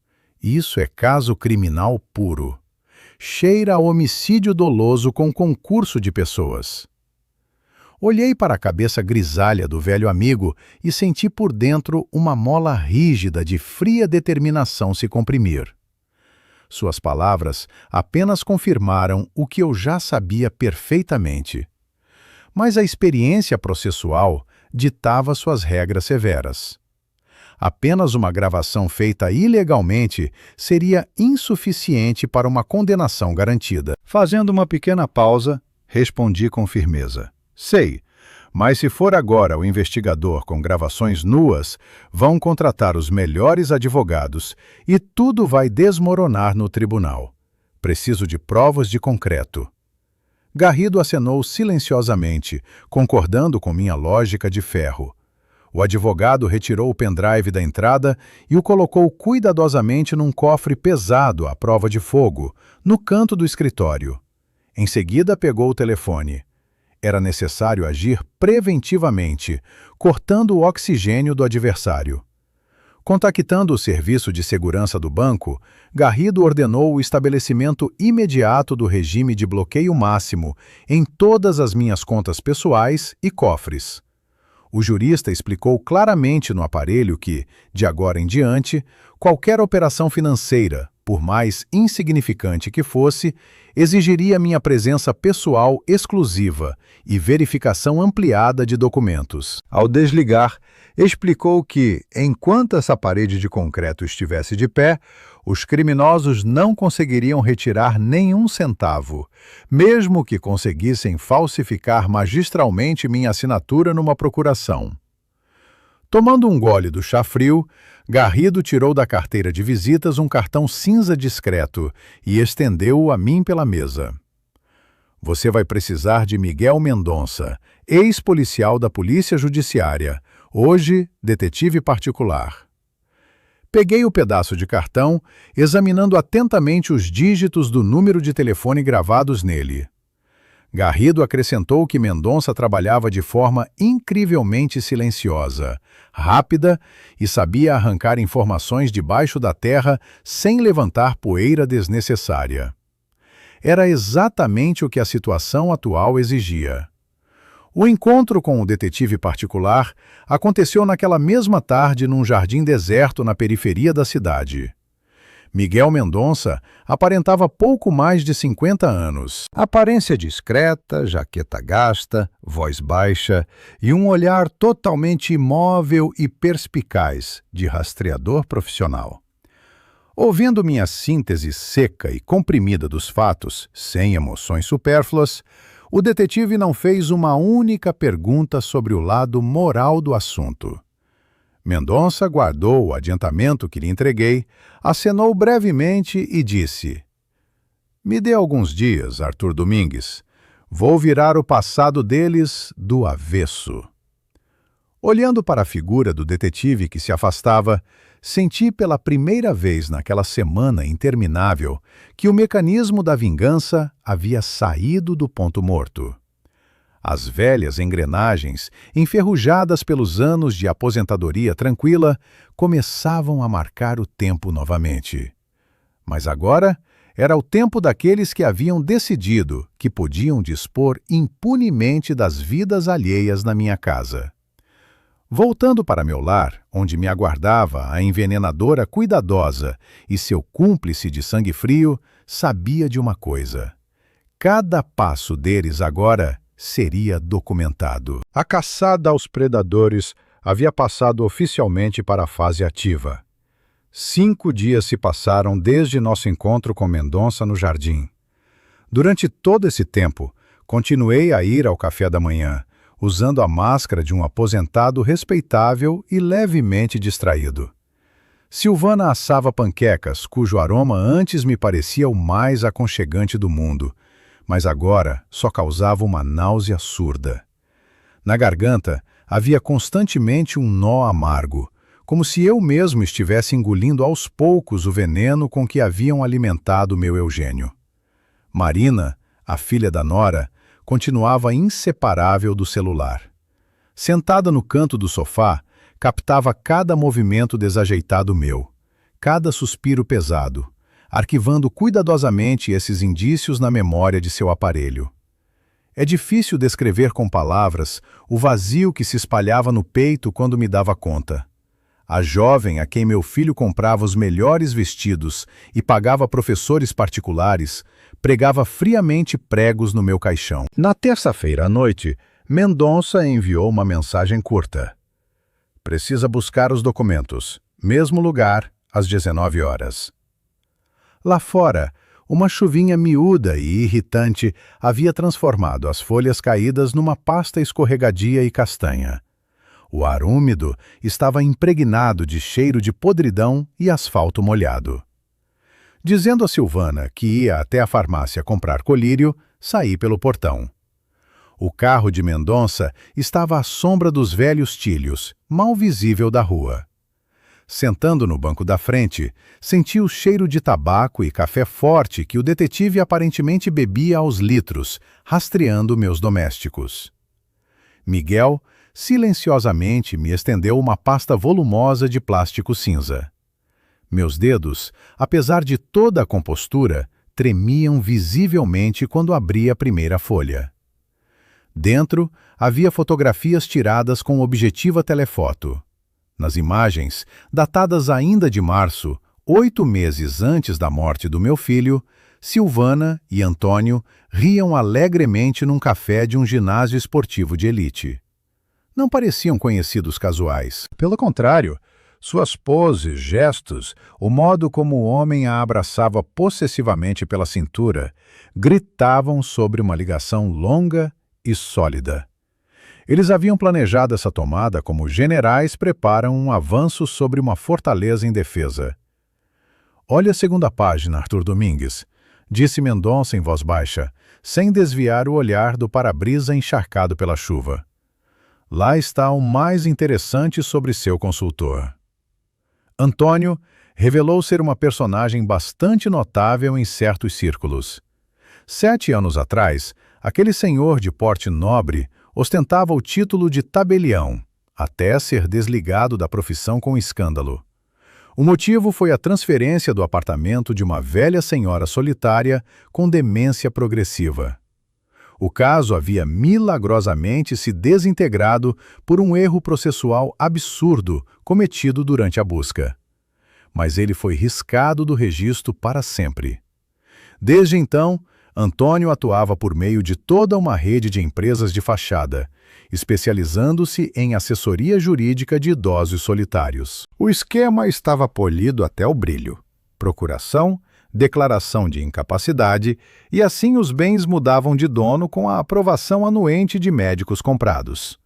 isso é caso criminal puro. Cheira a homicídio doloso com concurso de pessoas. Olhei para a cabeça grisalha do velho amigo e senti por dentro uma mola rígida de fria determinação se comprimir. Suas palavras apenas confirmaram o que eu já sabia perfeitamente. Mas a experiência processual ditava suas regras severas. Apenas uma gravação feita ilegalmente seria insuficiente para uma condenação garantida. Fazendo uma pequena pausa, respondi com firmeza. Sei, mas se for agora o investigador com gravações nuas, vão contratar os melhores advogados e tudo vai desmoronar no tribunal. Preciso de provas de concreto. Garrido acenou silenciosamente, concordando com minha lógica de ferro. O advogado retirou o pendrive da entrada e o colocou cuidadosamente num cofre pesado à prova de fogo, no canto do escritório. Em seguida, pegou o telefone. Era necessário agir preventivamente, cortando o oxigênio do adversário. Contactando o serviço de segurança do banco, Garrido ordenou o estabelecimento imediato do regime de bloqueio máximo em todas as minhas contas pessoais e cofres. O jurista explicou claramente no aparelho que, de agora em diante, qualquer operação financeira, por mais insignificante que fosse, exigiria minha presença pessoal exclusiva e verificação ampliada de documentos. Ao desligar, explicou que, enquanto essa parede de concreto estivesse de pé, os criminosos não conseguiriam retirar nenhum centavo, mesmo que conseguissem falsificar magistralmente minha assinatura numa procuração. Tomando um gole do chá frio, Garrido tirou da carteira de visitas um cartão cinza discreto e estendeu-o a mim pela mesa. Você vai precisar de Miguel Mendonça, ex-policial da Polícia Judiciária, hoje detetive particular. Peguei o pedaço de cartão, examinando atentamente os dígitos do número de telefone gravados nele. Garrido acrescentou que Mendonça trabalhava de forma incrivelmente silenciosa, rápida e sabia arrancar informações debaixo da terra sem levantar poeira desnecessária. Era exatamente o que a situação atual exigia. O encontro com o detetive particular aconteceu naquela mesma tarde num jardim deserto na periferia da cidade. Miguel Mendonça aparentava pouco mais de 50 anos. Aparência discreta, jaqueta gasta, voz baixa e um olhar totalmente imóvel e perspicaz de rastreador profissional. Ouvindo minha síntese seca e comprimida dos fatos, sem emoções supérfluas, o detetive não fez uma única pergunta sobre o lado moral do assunto. Mendonça guardou o adiantamento que lhe entreguei, acenou brevemente e disse: Me dê alguns dias, Arthur Domingues. Vou virar o passado deles do avesso. Olhando para a figura do detetive que se afastava, senti pela primeira vez naquela semana interminável que o mecanismo da vingança havia saído do ponto morto. As velhas engrenagens, enferrujadas pelos anos de aposentadoria tranquila, começavam a marcar o tempo novamente. Mas agora era o tempo daqueles que haviam decidido que podiam dispor impunemente das vidas alheias na minha casa. Voltando para meu lar, onde me aguardava a envenenadora cuidadosa e seu cúmplice de sangue frio, sabia de uma coisa: cada passo deles agora seria documentado. A caçada aos predadores havia passado oficialmente para a fase ativa. 5 dias se passaram desde nosso encontro com Mendonça no jardim. Durante todo esse tempo, continuei a ir ao café da manhã, usando a máscara de um aposentado respeitável e levemente distraído. Silvana assava panquecas, cujo aroma antes me parecia o mais aconchegante do mundo, mas agora só causava uma náusea surda. Na garganta havia constantemente um nó amargo, como se eu mesmo estivesse engolindo aos poucos o veneno com que haviam alimentado meu Eugênio. Marina, a filha da nora, continuava inseparável do celular. Sentada no canto do sofá, captava cada movimento desajeitado meu, cada suspiro pesado, arquivando cuidadosamente esses indícios na memória de seu aparelho. É difícil descrever com palavras o vazio que se espalhava no peito quando me dava conta. A jovem a quem meu filho comprava os melhores vestidos e pagava professores particulares, pregava friamente pregos no meu caixão. Na terça-feira à noite, Mendonça enviou uma mensagem curta. Precisa buscar os documentos. Mesmo lugar, às 19 horas. Lá fora, uma chuvinha miúda e irritante havia transformado as folhas caídas numa pasta escorregadia e castanha. O ar úmido estava impregnado de cheiro de podridão e asfalto molhado. Dizendo a Silvana que ia até a farmácia comprar colírio, saí pelo portão. O carro de Mendonça estava à sombra dos velhos tílios, mal visível da rua. Sentando no banco da frente, senti o cheiro de tabaco e café forte que o detetive aparentemente bebia aos litros, rastreando meus domésticos. Miguel silenciosamente me estendeu uma pasta volumosa de plástico cinza. Meus dedos, apesar de toda a compostura, tremiam visivelmente quando abri a primeira folha. Dentro, havia fotografias tiradas com objetiva telefoto. Nas imagens, datadas ainda de março, 8 meses antes da morte do meu filho, Silvana e Antônio riam alegremente num café de um ginásio esportivo de elite. Não pareciam conhecidos casuais. Pelo contrário, suas poses, gestos, o modo como o homem a abraçava possessivamente pela cintura, gritavam sobre uma ligação longa e sólida. Eles haviam planejado essa tomada como generais preparam um avanço sobre uma fortaleza indefesa. «Olha a segunda página, Arthur Domingues», disse Mendonça em voz baixa, sem desviar o olhar do para-brisa encharcado pela chuva. «Lá está o mais interessante sobre seu consultor». Antônio revelou ser uma personagem bastante notável em certos círculos. 7 anos atrás, aquele senhor de porte nobre ostentava o título de tabelião, até ser desligado da profissão com escândalo. O motivo foi a transferência do apartamento de uma velha senhora solitária com demência progressiva. O caso havia milagrosamente se desintegrado por um erro processual absurdo cometido durante a busca. Mas ele foi riscado do registro para sempre. Desde então, Antônio atuava por meio de toda uma rede de empresas de fachada, especializando-se em assessoria jurídica de idosos solitários. O esquema estava polido até o brilho. Procuração, declaração de incapacidade, e assim os bens mudavam de dono com a aprovação anuente de médicos comprados.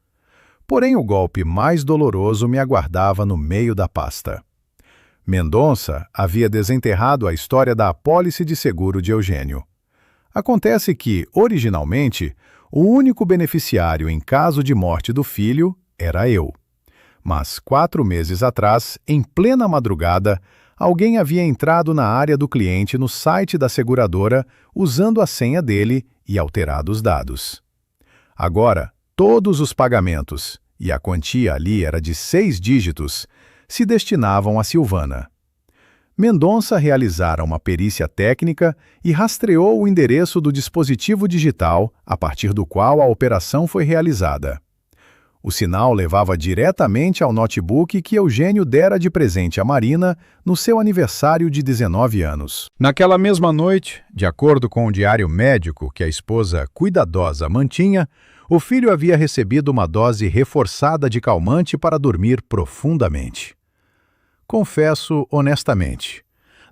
Porém, o golpe mais doloroso me aguardava no meio da pasta. Mendonça havia desenterrado a história da apólice de seguro de Eugênio. Acontece que, originalmente, o único beneficiário em caso de morte do filho era eu. Mas 4 meses atrás, em plena madrugada, alguém havia entrado na área do cliente no site da seguradora usando a senha dele e alterado os dados. Agora, todos os pagamentos, e a quantia ali era de 6 dígitos, se destinavam a Silvana. Mendonça realizara uma perícia técnica e rastreou o endereço do dispositivo digital a partir do qual a operação foi realizada. O sinal levava diretamente ao notebook que Eugênio dera de presente a Marina no seu aniversário de 19 anos. Naquela mesma noite, de acordo com o diário médico que a esposa cuidadosa mantinha, o filho havia recebido uma dose reforçada de calmante para dormir profundamente. Confesso honestamente,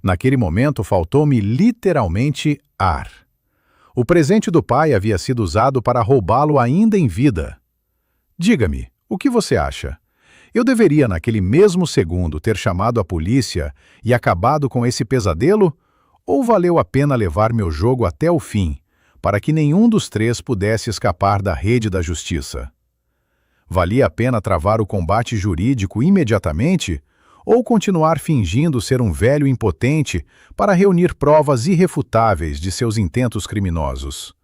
naquele momento faltou-me literalmente ar. O presente do pai havia sido usado para roubá-lo ainda em vida. Diga-me, o que você acha? Eu deveria, naquele mesmo segundo, ter chamado a polícia e acabado com esse pesadelo? Ou valeu a pena levar meu jogo até o fim, para que nenhum dos 3 pudesse escapar da rede da justiça? Valia a pena travar o combate jurídico imediatamente? Ou continuar fingindo ser um velho impotente para reunir provas irrefutáveis de seus intentos criminosos?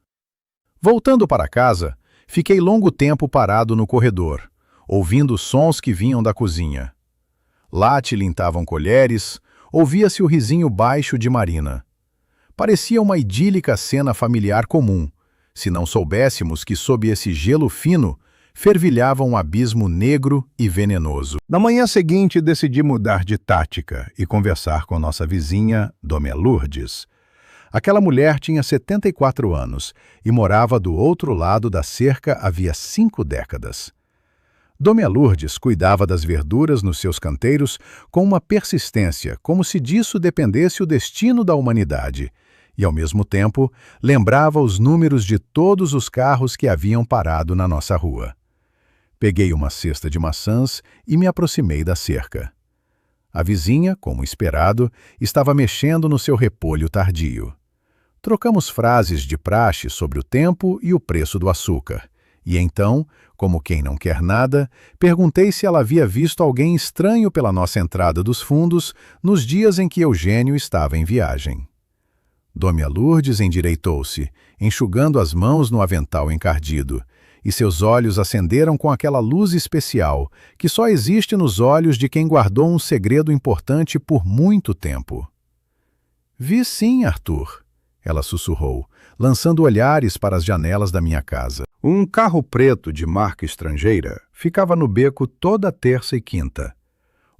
Voltando para casa, fiquei longo tempo parado no corredor, ouvindo sons que vinham da cozinha. Lá tilintavam colheres, ouvia-se o risinho baixo de Marina. Parecia uma idílica cena familiar comum, se não soubéssemos que sob esse gelo fino fervilhava um abismo negro e venenoso. Na manhã seguinte, decidi mudar de tática e conversar com nossa vizinha, Dona Lourdes. Aquela mulher tinha 74 anos e morava do outro lado da cerca havia 5 décadas. Dona Lourdes cuidava das verduras nos seus canteiros com uma persistência, como se disso dependesse o destino da humanidade, e, ao mesmo tempo, lembrava os números de todos os carros que haviam parado na nossa rua. Peguei uma cesta de maçãs e me aproximei da cerca. A vizinha, como esperado, estava mexendo no seu repolho tardio. Trocamos frases de praxe sobre o tempo e o preço do açúcar. E então, como quem não quer nada, perguntei se ela havia visto alguém estranho pela nossa entrada dos fundos nos dias em que Eugênio estava em viagem. Dona Lourdes endireitou-se, enxugando as mãos no avental encardido, e seus olhos acenderam com aquela luz especial que só existe nos olhos de quem guardou um segredo importante por muito tempo. Vi sim, Arthur, ela sussurrou, lançando olhares para as janelas da minha casa. Um carro preto de marca estrangeira ficava no beco toda terça e quinta.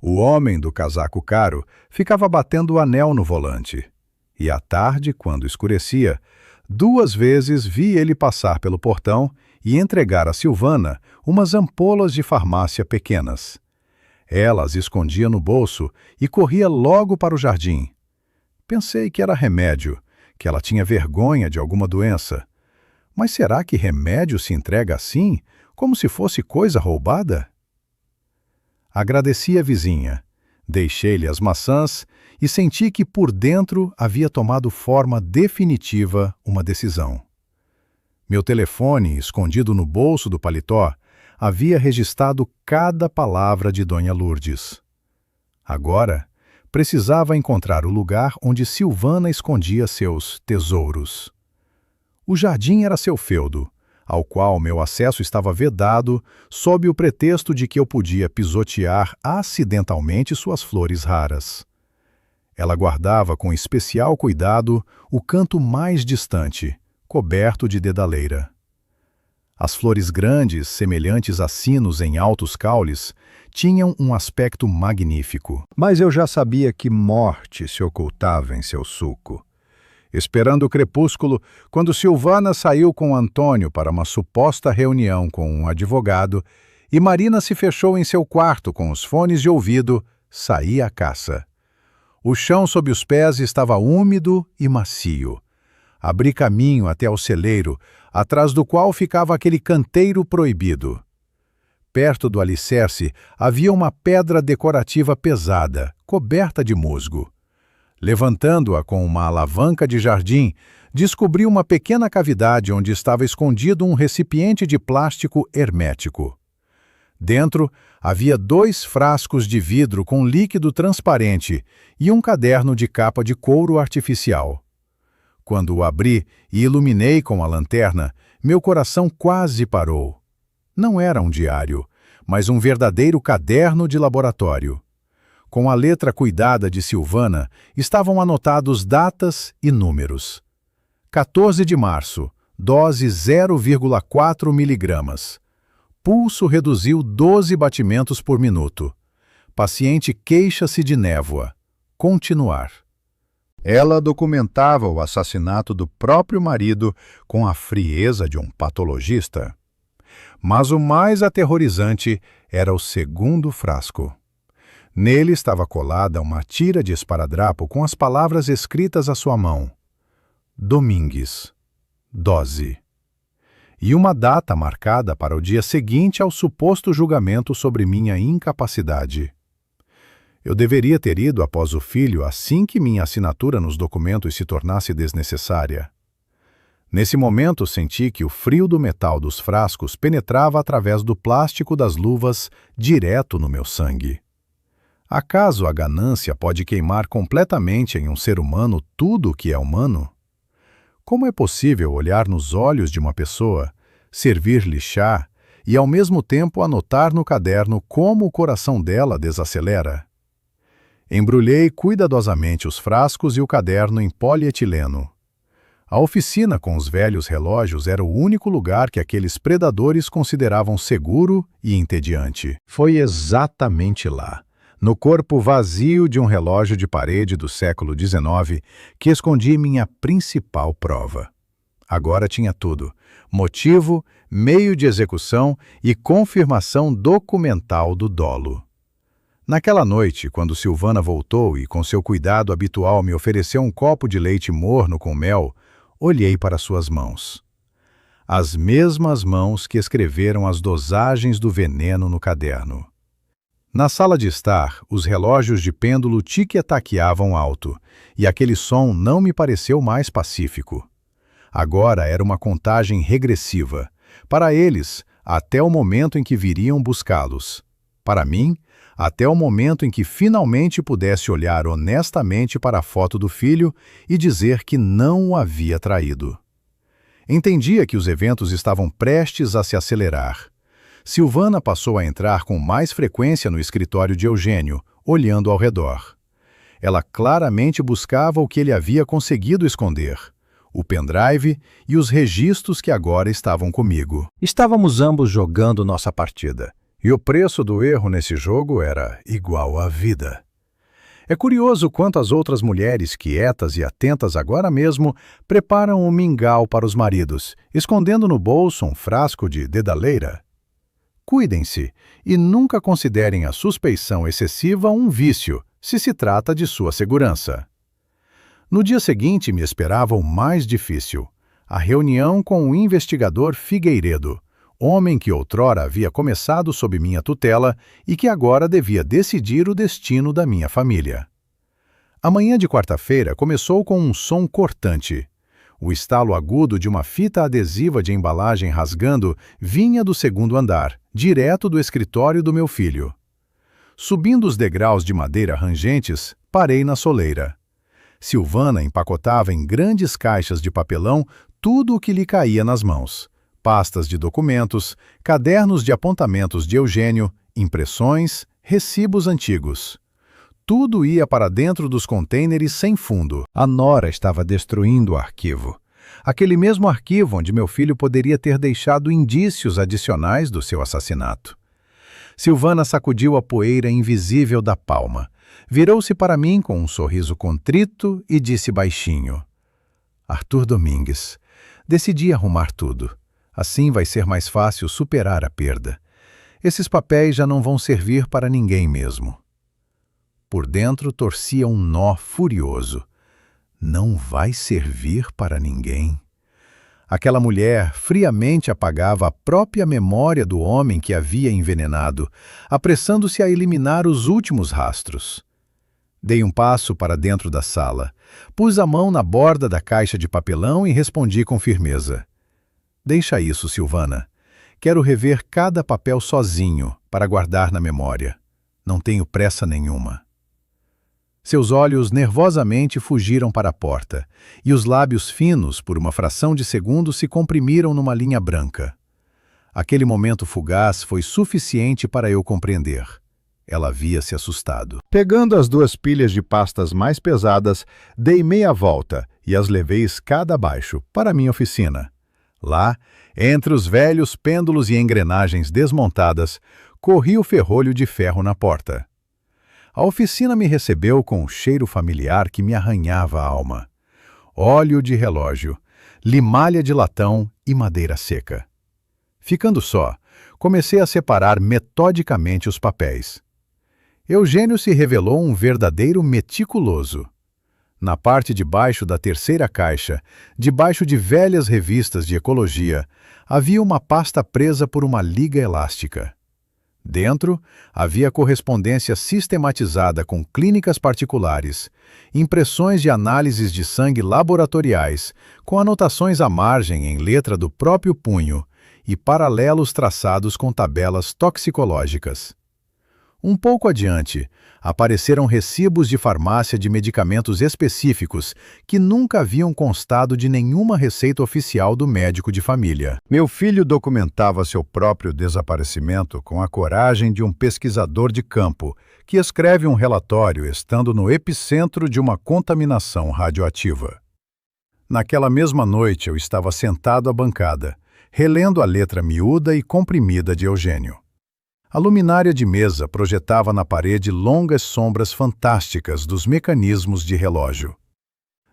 O homem do casaco caro ficava batendo o anel no volante. E à tarde, quando escurecia, 2 vezes vi ele passar pelo portão e entregar a Silvana umas ampolas de farmácia pequenas. Ela as escondia no bolso e corria logo para o jardim. Pensei que era remédio, que ela tinha vergonha de alguma doença. Mas será que remédio se entrega assim, como se fosse coisa roubada? Agradeci a vizinha, deixei-lhe as maçãs e senti que por dentro havia tomado forma definitiva uma decisão. Meu telefone, escondido no bolso do paletó, havia registrado cada palavra de Dona Lourdes. Agora, precisava encontrar o lugar onde Silvana escondia seus tesouros. O jardim era seu feudo, ao qual meu acesso estava vedado sob o pretexto de que eu podia pisotear acidentalmente suas flores raras. Ela guardava com especial cuidado o canto mais distante, coberto de dedaleira. As flores grandes, semelhantes a sinos em altos caules, tinham um aspecto magnífico. Mas eu já sabia que morte se ocultava em seu suco. Esperando o crepúsculo, quando Silvana saiu com Antônio para uma suposta reunião com um advogado e Marina se fechou em seu quarto com os fones de ouvido, saí à caça. O chão sob os pés estava úmido e macio. Abri caminho até ao celeiro, atrás do qual ficava aquele canteiro proibido. Perto do alicerce havia uma pedra decorativa pesada, coberta de musgo. Levantando-a com uma alavanca de jardim, descobri uma pequena cavidade onde estava escondido um recipiente de plástico hermético. Dentro havia 2 frascos de vidro com líquido transparente e um caderno de capa de couro artificial. Quando o abri e iluminei com a lanterna, meu coração quase parou. Não era um diário, mas um verdadeiro caderno de laboratório. Com a letra cuidada de Silvana, estavam anotados datas e números. 14 de março, dose 0,4 miligramas. Pulso reduziu 12 batimentos por minuto. Paciente queixa-se de névoa. Continuar. Ela documentava o assassinato do próprio marido com a frieza de um patologista. Mas o mais aterrorizante era o segundo frasco. Nele estava colada uma tira de esparadrapo com as palavras escritas à sua mão. Domingues. Dose. E uma data marcada para o dia seguinte ao suposto julgamento sobre minha incapacidade. Eu deveria ter ido após o filho assim que minha assinatura nos documentos se tornasse desnecessária. Nesse momento senti que o frio do metal dos frascos penetrava através do plástico das luvas direto no meu sangue. Acaso a ganância pode queimar completamente em um ser humano tudo o que é humano? Como é possível olhar nos olhos de uma pessoa, servir-lhe chá e ao mesmo tempo anotar no caderno como o coração dela desacelera? Embrulhei cuidadosamente os frascos e o caderno em polietileno. A oficina com os velhos relógios era o único lugar que aqueles predadores consideravam seguro e entediante. Foi exatamente lá, no corpo vazio de um relógio de parede do século XIX, que escondi minha principal prova. Agora tinha tudo: motivo, meio de execução e confirmação documental do dolo. Naquela noite, quando Silvana voltou e, com seu cuidado habitual, me ofereceu um copo de leite morno com mel, olhei para suas mãos. As mesmas mãos que escreveram as dosagens do veneno no caderno. Na sala de estar, os relógios de pêndulo tique-taqueavam alto, e aquele som não me pareceu mais pacífico. Agora era uma contagem regressiva. Para eles, até o momento em que viriam buscá-los. Para mim, até o momento em que finalmente pudesse olhar honestamente para a foto do filho e dizer que não o havia traído. Entendia que os eventos estavam prestes a se acelerar. Silvana passou a entrar com mais frequência no escritório de Eugênio, olhando ao redor. Ela claramente buscava o que ele havia conseguido esconder, o pendrive e os registros que agora estavam comigo. Estávamos ambos jogando nossa partida, e o preço do erro nesse jogo era igual à vida. É curioso quanto as outras mulheres, quietas e atentas agora mesmo, preparam um mingau para os maridos, escondendo no bolso um frasco de dedaleira. Cuidem-se e nunca considerem a suspeição excessiva um vício, se trata de sua segurança. No dia seguinte me esperava o mais difícil, a reunião com o investigador Figueiredo, homem que outrora havia começado sob minha tutela e que agora devia decidir o destino da minha família. A manhã de quarta-feira começou com um som cortante. O estalo agudo de uma fita adesiva de embalagem rasgando vinha do segundo andar, direto do escritório do meu filho. Subindo os degraus de madeira rangentes, parei na soleira. Silvana empacotava em grandes caixas de papelão tudo o que lhe caía nas mãos. Pastas de documentos, cadernos de apontamentos de Eugênio, impressões, recibos antigos. Tudo ia para dentro dos contêineres sem fundo. A nora estava destruindo o arquivo. Aquele mesmo arquivo onde meu filho poderia ter deixado indícios adicionais do seu assassinato. Silvana sacudiu a poeira invisível da palma. Virou-se para mim com um sorriso contrito e disse baixinho: Arthur Domingues, decidi arrumar tudo. Assim vai ser mais fácil superar a perda. Esses papéis já não vão servir para ninguém mesmo. Por dentro torcia um nó furioso. Não vai servir para ninguém. Aquela mulher friamente apagava a própria memória do homem que havia envenenado, apressando-se a eliminar os últimos rastros. Dei um passo para dentro da sala. Pus a mão na borda da caixa de papelão e respondi com firmeza: Deixa isso, Silvana. Quero rever cada papel sozinho para guardar na memória. Não tenho pressa nenhuma. Seus olhos nervosamente fugiram para a porta, e os lábios finos, por uma fração de segundo, se comprimiram numa linha branca. Aquele momento fugaz foi suficiente para eu compreender. Ela havia se assustado. Pegando as 2 pilhas de pastas mais pesadas, dei meia volta e as levei escada abaixo, para minha oficina. Lá, entre os velhos pêndulos e engrenagens desmontadas, corria o ferrolho de ferro na porta. A oficina me recebeu com um cheiro familiar que me arranhava a alma. Óleo de relógio, limalha de latão e madeira seca. Ficando só, comecei a separar metodicamente os papéis. Eugênio se revelou um verdadeiro meticuloso. Na parte de baixo da terceira caixa, debaixo de velhas revistas de ecologia, havia uma pasta presa por uma liga elástica. Dentro, havia correspondência sistematizada com clínicas particulares, impressões de análises de sangue laboratoriais, com anotações à margem em letra do próprio punho e paralelos traçados com tabelas toxicológicas. Um pouco adiante, apareceram recibos de farmácia de medicamentos específicos que nunca haviam constado de nenhuma receita oficial do médico de família. Meu filho documentava seu próprio desaparecimento com a coragem de um pesquisador de campo que escreve um relatório estando no epicentro de uma contaminação radioativa. Naquela mesma noite eu estava sentado à bancada, relendo a letra miúda e comprimida de Eugênio. A luminária de mesa projetava na parede longas sombras fantásticas dos mecanismos de relógio.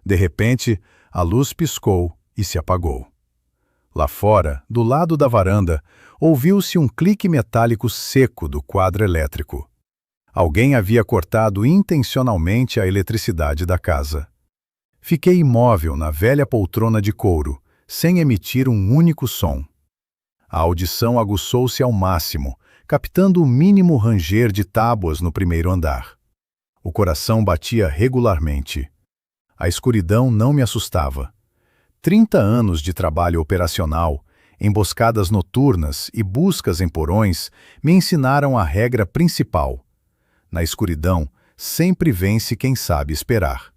De repente, a luz piscou e se apagou. Lá fora, do lado da varanda, ouviu-se um clique metálico seco do quadro elétrico. Alguém havia cortado intencionalmente a eletricidade da casa. Fiquei imóvel na velha poltrona de couro, sem emitir um único som. A audição aguçou-se ao máximo, captando o mínimo ranger de tábuas no primeiro andar. O coração batia regularmente. A escuridão não me assustava. 30 anos de trabalho operacional, emboscadas noturnas e buscas em porões me ensinaram a regra principal. Na escuridão, sempre vence quem sabe esperar.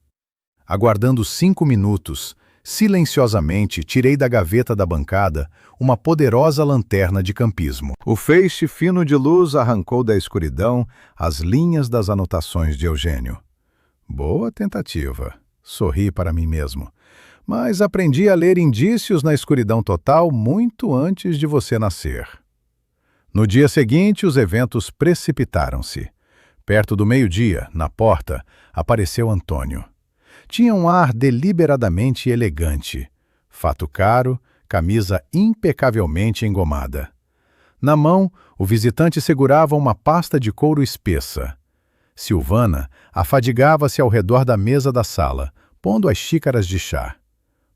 Aguardando 5 minutos, silenciosamente tirei da gaveta da bancada uma poderosa lanterna de campismo. O feixe fino de luz arrancou da escuridão as linhas das anotações de Eugênio. Boa tentativa, sorri para mim mesmo. Mas aprendi a ler indícios na escuridão total muito antes de você nascer. No dia seguinte, os eventos precipitaram-se. Perto do meio-dia, na porta, apareceu Antônio. Tinha um ar deliberadamente elegante. Fato caro, camisa impecavelmente engomada. Na mão, o visitante segurava uma pasta de couro espessa. Silvana afadigava-se ao redor da mesa da sala, pondo as xícaras de chá.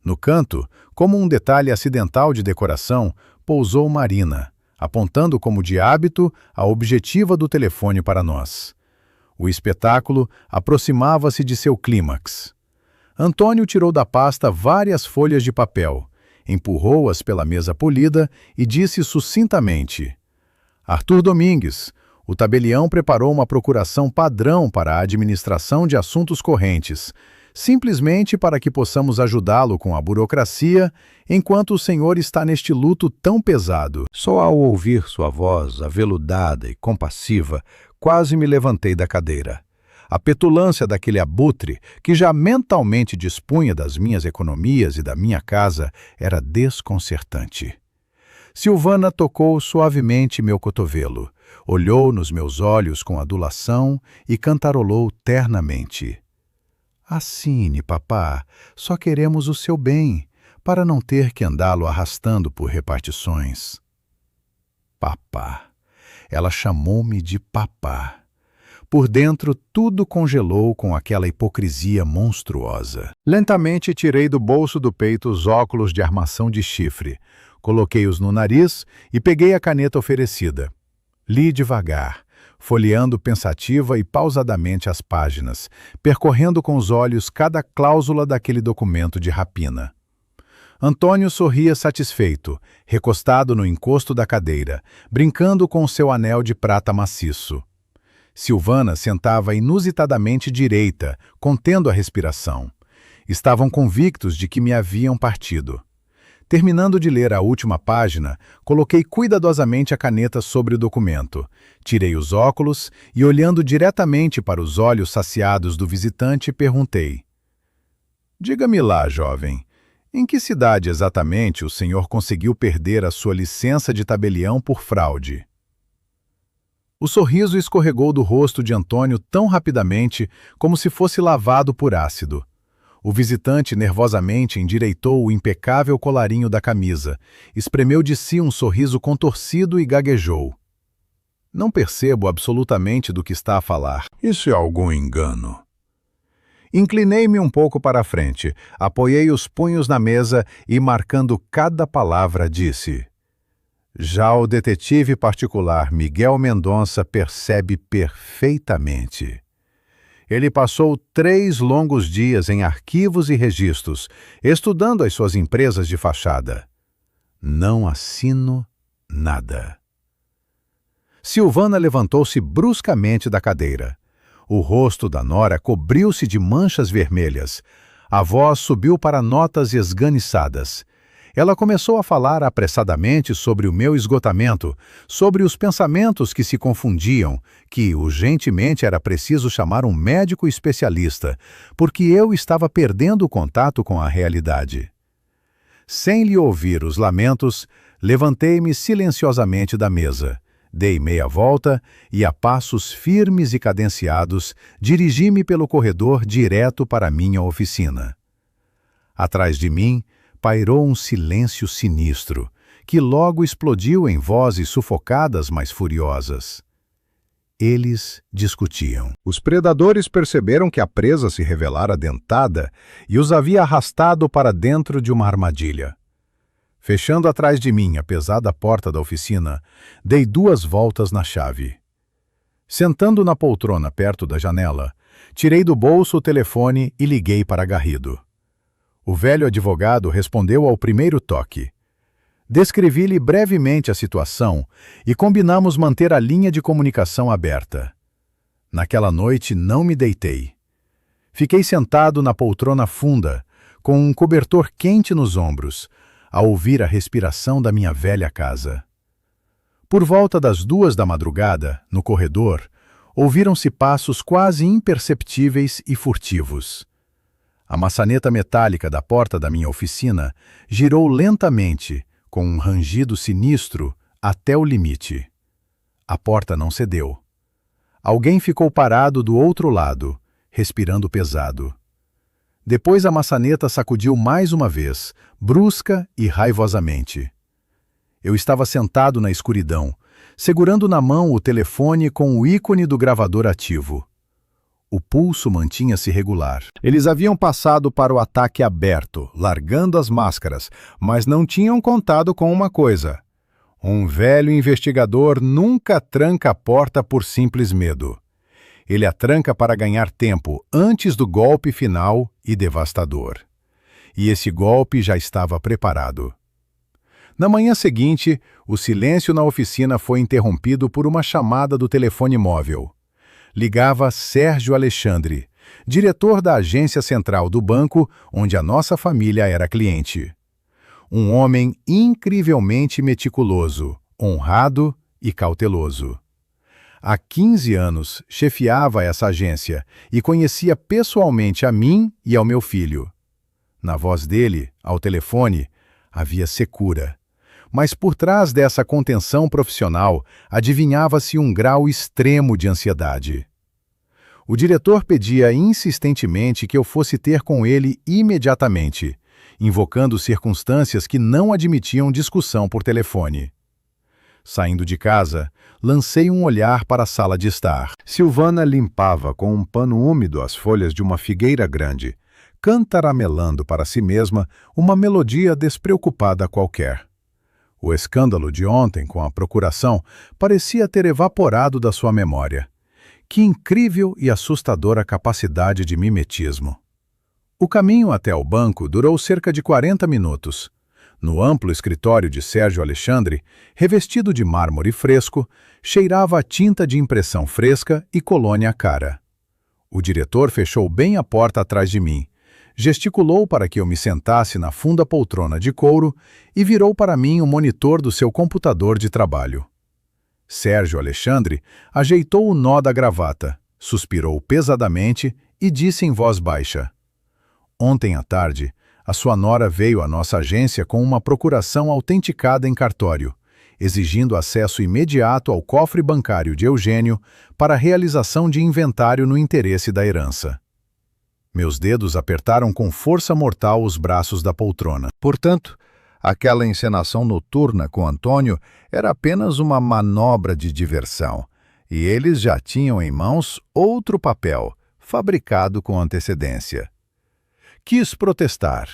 No canto, como um detalhe acidental de decoração, pousou Marina, apontando como de hábito a objetiva do telefone para nós. O espetáculo aproximava-se de seu clímax. Antônio tirou da pasta várias folhas de papel, empurrou-as pela mesa polida e disse sucintamente: Arthur Domingues, o tabelião preparou uma procuração padrão para a administração de assuntos correntes, simplesmente para que possamos ajudá-lo com a burocracia enquanto o senhor está neste luto tão pesado. Só ao ouvir sua voz aveludada e compassiva, quase me levantei da cadeira. A petulância daquele abutre, que já mentalmente dispunha das minhas economias e da minha casa, era desconcertante. Silvana tocou suavemente meu cotovelo, olhou nos meus olhos com adulação e cantarolou ternamente. Assine, papá, só queremos o seu bem, para não ter que andá-lo arrastando por repartições. Papá. Ela chamou-me de papá. Por dentro, tudo congelou com aquela hipocrisia monstruosa. Lentamente tirei do bolso do peito os óculos de armação de chifre, coloquei-os no nariz e peguei a caneta oferecida. Li devagar, folheando pensativa e pausadamente as páginas, percorrendo com os olhos cada cláusula daquele documento de rapina. Antônio sorria satisfeito, recostado no encosto da cadeira, brincando com seu anel de prata maciço. Silvana sentava inusitadamente direita, contendo a respiração. Estavam convictos de que me haviam partido. Terminando de ler a última página, coloquei cuidadosamente a caneta sobre o documento, tirei os óculos e, olhando diretamente para os olhos saciados do visitante, perguntei: Diga-me lá, jovem, em que cidade exatamente o senhor conseguiu perder a sua licença de tabelião por fraude? O sorriso escorregou do rosto de Antônio tão rapidamente como se fosse lavado por ácido. O visitante nervosamente endireitou o impecável colarinho da camisa, espremeu de si um sorriso contorcido e gaguejou. Não percebo absolutamente do que está a falar. Isso é algum engano. Inclinei-me um pouco para a frente, apoiei os punhos na mesa e, marcando cada palavra, disse: Já o detetive particular Miguel Mendonça percebe perfeitamente. Ele passou 3 longos dias em arquivos e registros, estudando as suas empresas de fachada. Não assino nada. Silvana levantou-se bruscamente da cadeira. O rosto da nora cobriu-se de manchas vermelhas. A voz subiu para notas esganiçadas. Ela começou a falar apressadamente sobre o meu esgotamento, sobre os pensamentos que se confundiam, que urgentemente era preciso chamar um médico especialista, porque eu estava perdendo o contato com a realidade. Sem lhe ouvir os lamentos, levantei-me silenciosamente da mesa, dei meia volta e, a passos firmes e cadenciados, dirigi-me pelo corredor direto para a minha oficina. Atrás de mim, pairou um silêncio sinistro, que logo explodiu em vozes sufocadas, mas furiosas. Eles discutiam. Os predadores perceberam que a presa se revelara dentada e os havia arrastado para dentro de uma armadilha. Fechando atrás de mim a pesada porta da oficina, dei 2 voltas na chave. Sentando na poltrona perto da janela, tirei do bolso o telefone e liguei para Garrido. O velho advogado respondeu ao primeiro toque. Descrevi-lhe brevemente a situação e combinamos manter a linha de comunicação aberta. Naquela noite não me deitei. Fiquei sentado na poltrona funda, com um cobertor quente nos ombros, a ouvir a respiração da minha velha casa. Por volta das 2 da madrugada, no corredor, ouviram-se passos quase imperceptíveis e furtivos. A maçaneta metálica da porta da minha oficina girou lentamente, com um rangido sinistro, até o limite. A porta não cedeu. Alguém ficou parado do outro lado, respirando pesado. Depois a maçaneta sacudiu mais uma vez, brusca e raivosamente. Eu estava sentado na escuridão, segurando na mão o telefone com o ícone do gravador ativo. O pulso mantinha-se regular. Eles haviam passado para o ataque aberto, largando as máscaras, mas não tinham contado com uma coisa. Um velho investigador nunca tranca a porta por simples medo. Ele a tranca para ganhar tempo antes do golpe final e devastador. E esse golpe já estava preparado. Na manhã seguinte, o silêncio na oficina foi interrompido por uma chamada do telefone móvel. Ligava Sérgio Alexandre, diretor da agência central do banco, onde a nossa família era cliente. Um homem incrivelmente meticuloso, honrado e cauteloso. Há 15 anos chefiava essa agência e conhecia pessoalmente a mim e ao meu filho. Na voz dele, ao telefone, havia secura. Mas por trás dessa contenção profissional, adivinhava-se um grau extremo de ansiedade. O diretor pedia insistentemente que eu fosse ter com ele imediatamente, invocando circunstâncias que não admitiam discussão por telefone. Saindo de casa, lancei um olhar para a sala de estar. Silvana limpava com um pano úmido as folhas de uma figueira grande, cantaramelando para si mesma uma melodia despreocupada qualquer. O escândalo de ontem com a procuração parecia ter evaporado da sua memória. Que incrível e assustadora capacidade de mimetismo! O caminho até o banco durou cerca de 40 minutos. No amplo escritório de Sérgio Alexandre, revestido de mármore fresco, cheirava a tinta de impressão fresca e colônia cara. O diretor fechou bem a porta atrás de mim, gesticulou para que eu me sentasse na funda poltrona de couro e virou para mim o monitor do seu computador de trabalho. Sérgio Alexandre ajeitou o nó da gravata, suspirou pesadamente e disse em voz baixa: "Ontem à tarde, a sua nora veio à nossa agência com uma procuração autenticada em cartório, exigindo acesso imediato ao cofre bancário de Eugênio para a realização de inventário no interesse da herança." Meus dedos apertaram com força mortal os braços da poltrona. Portanto, aquela encenação noturna com Antônio era apenas uma manobra de diversão, e eles já tinham em mãos outro papel, fabricado com antecedência. Quis protestar,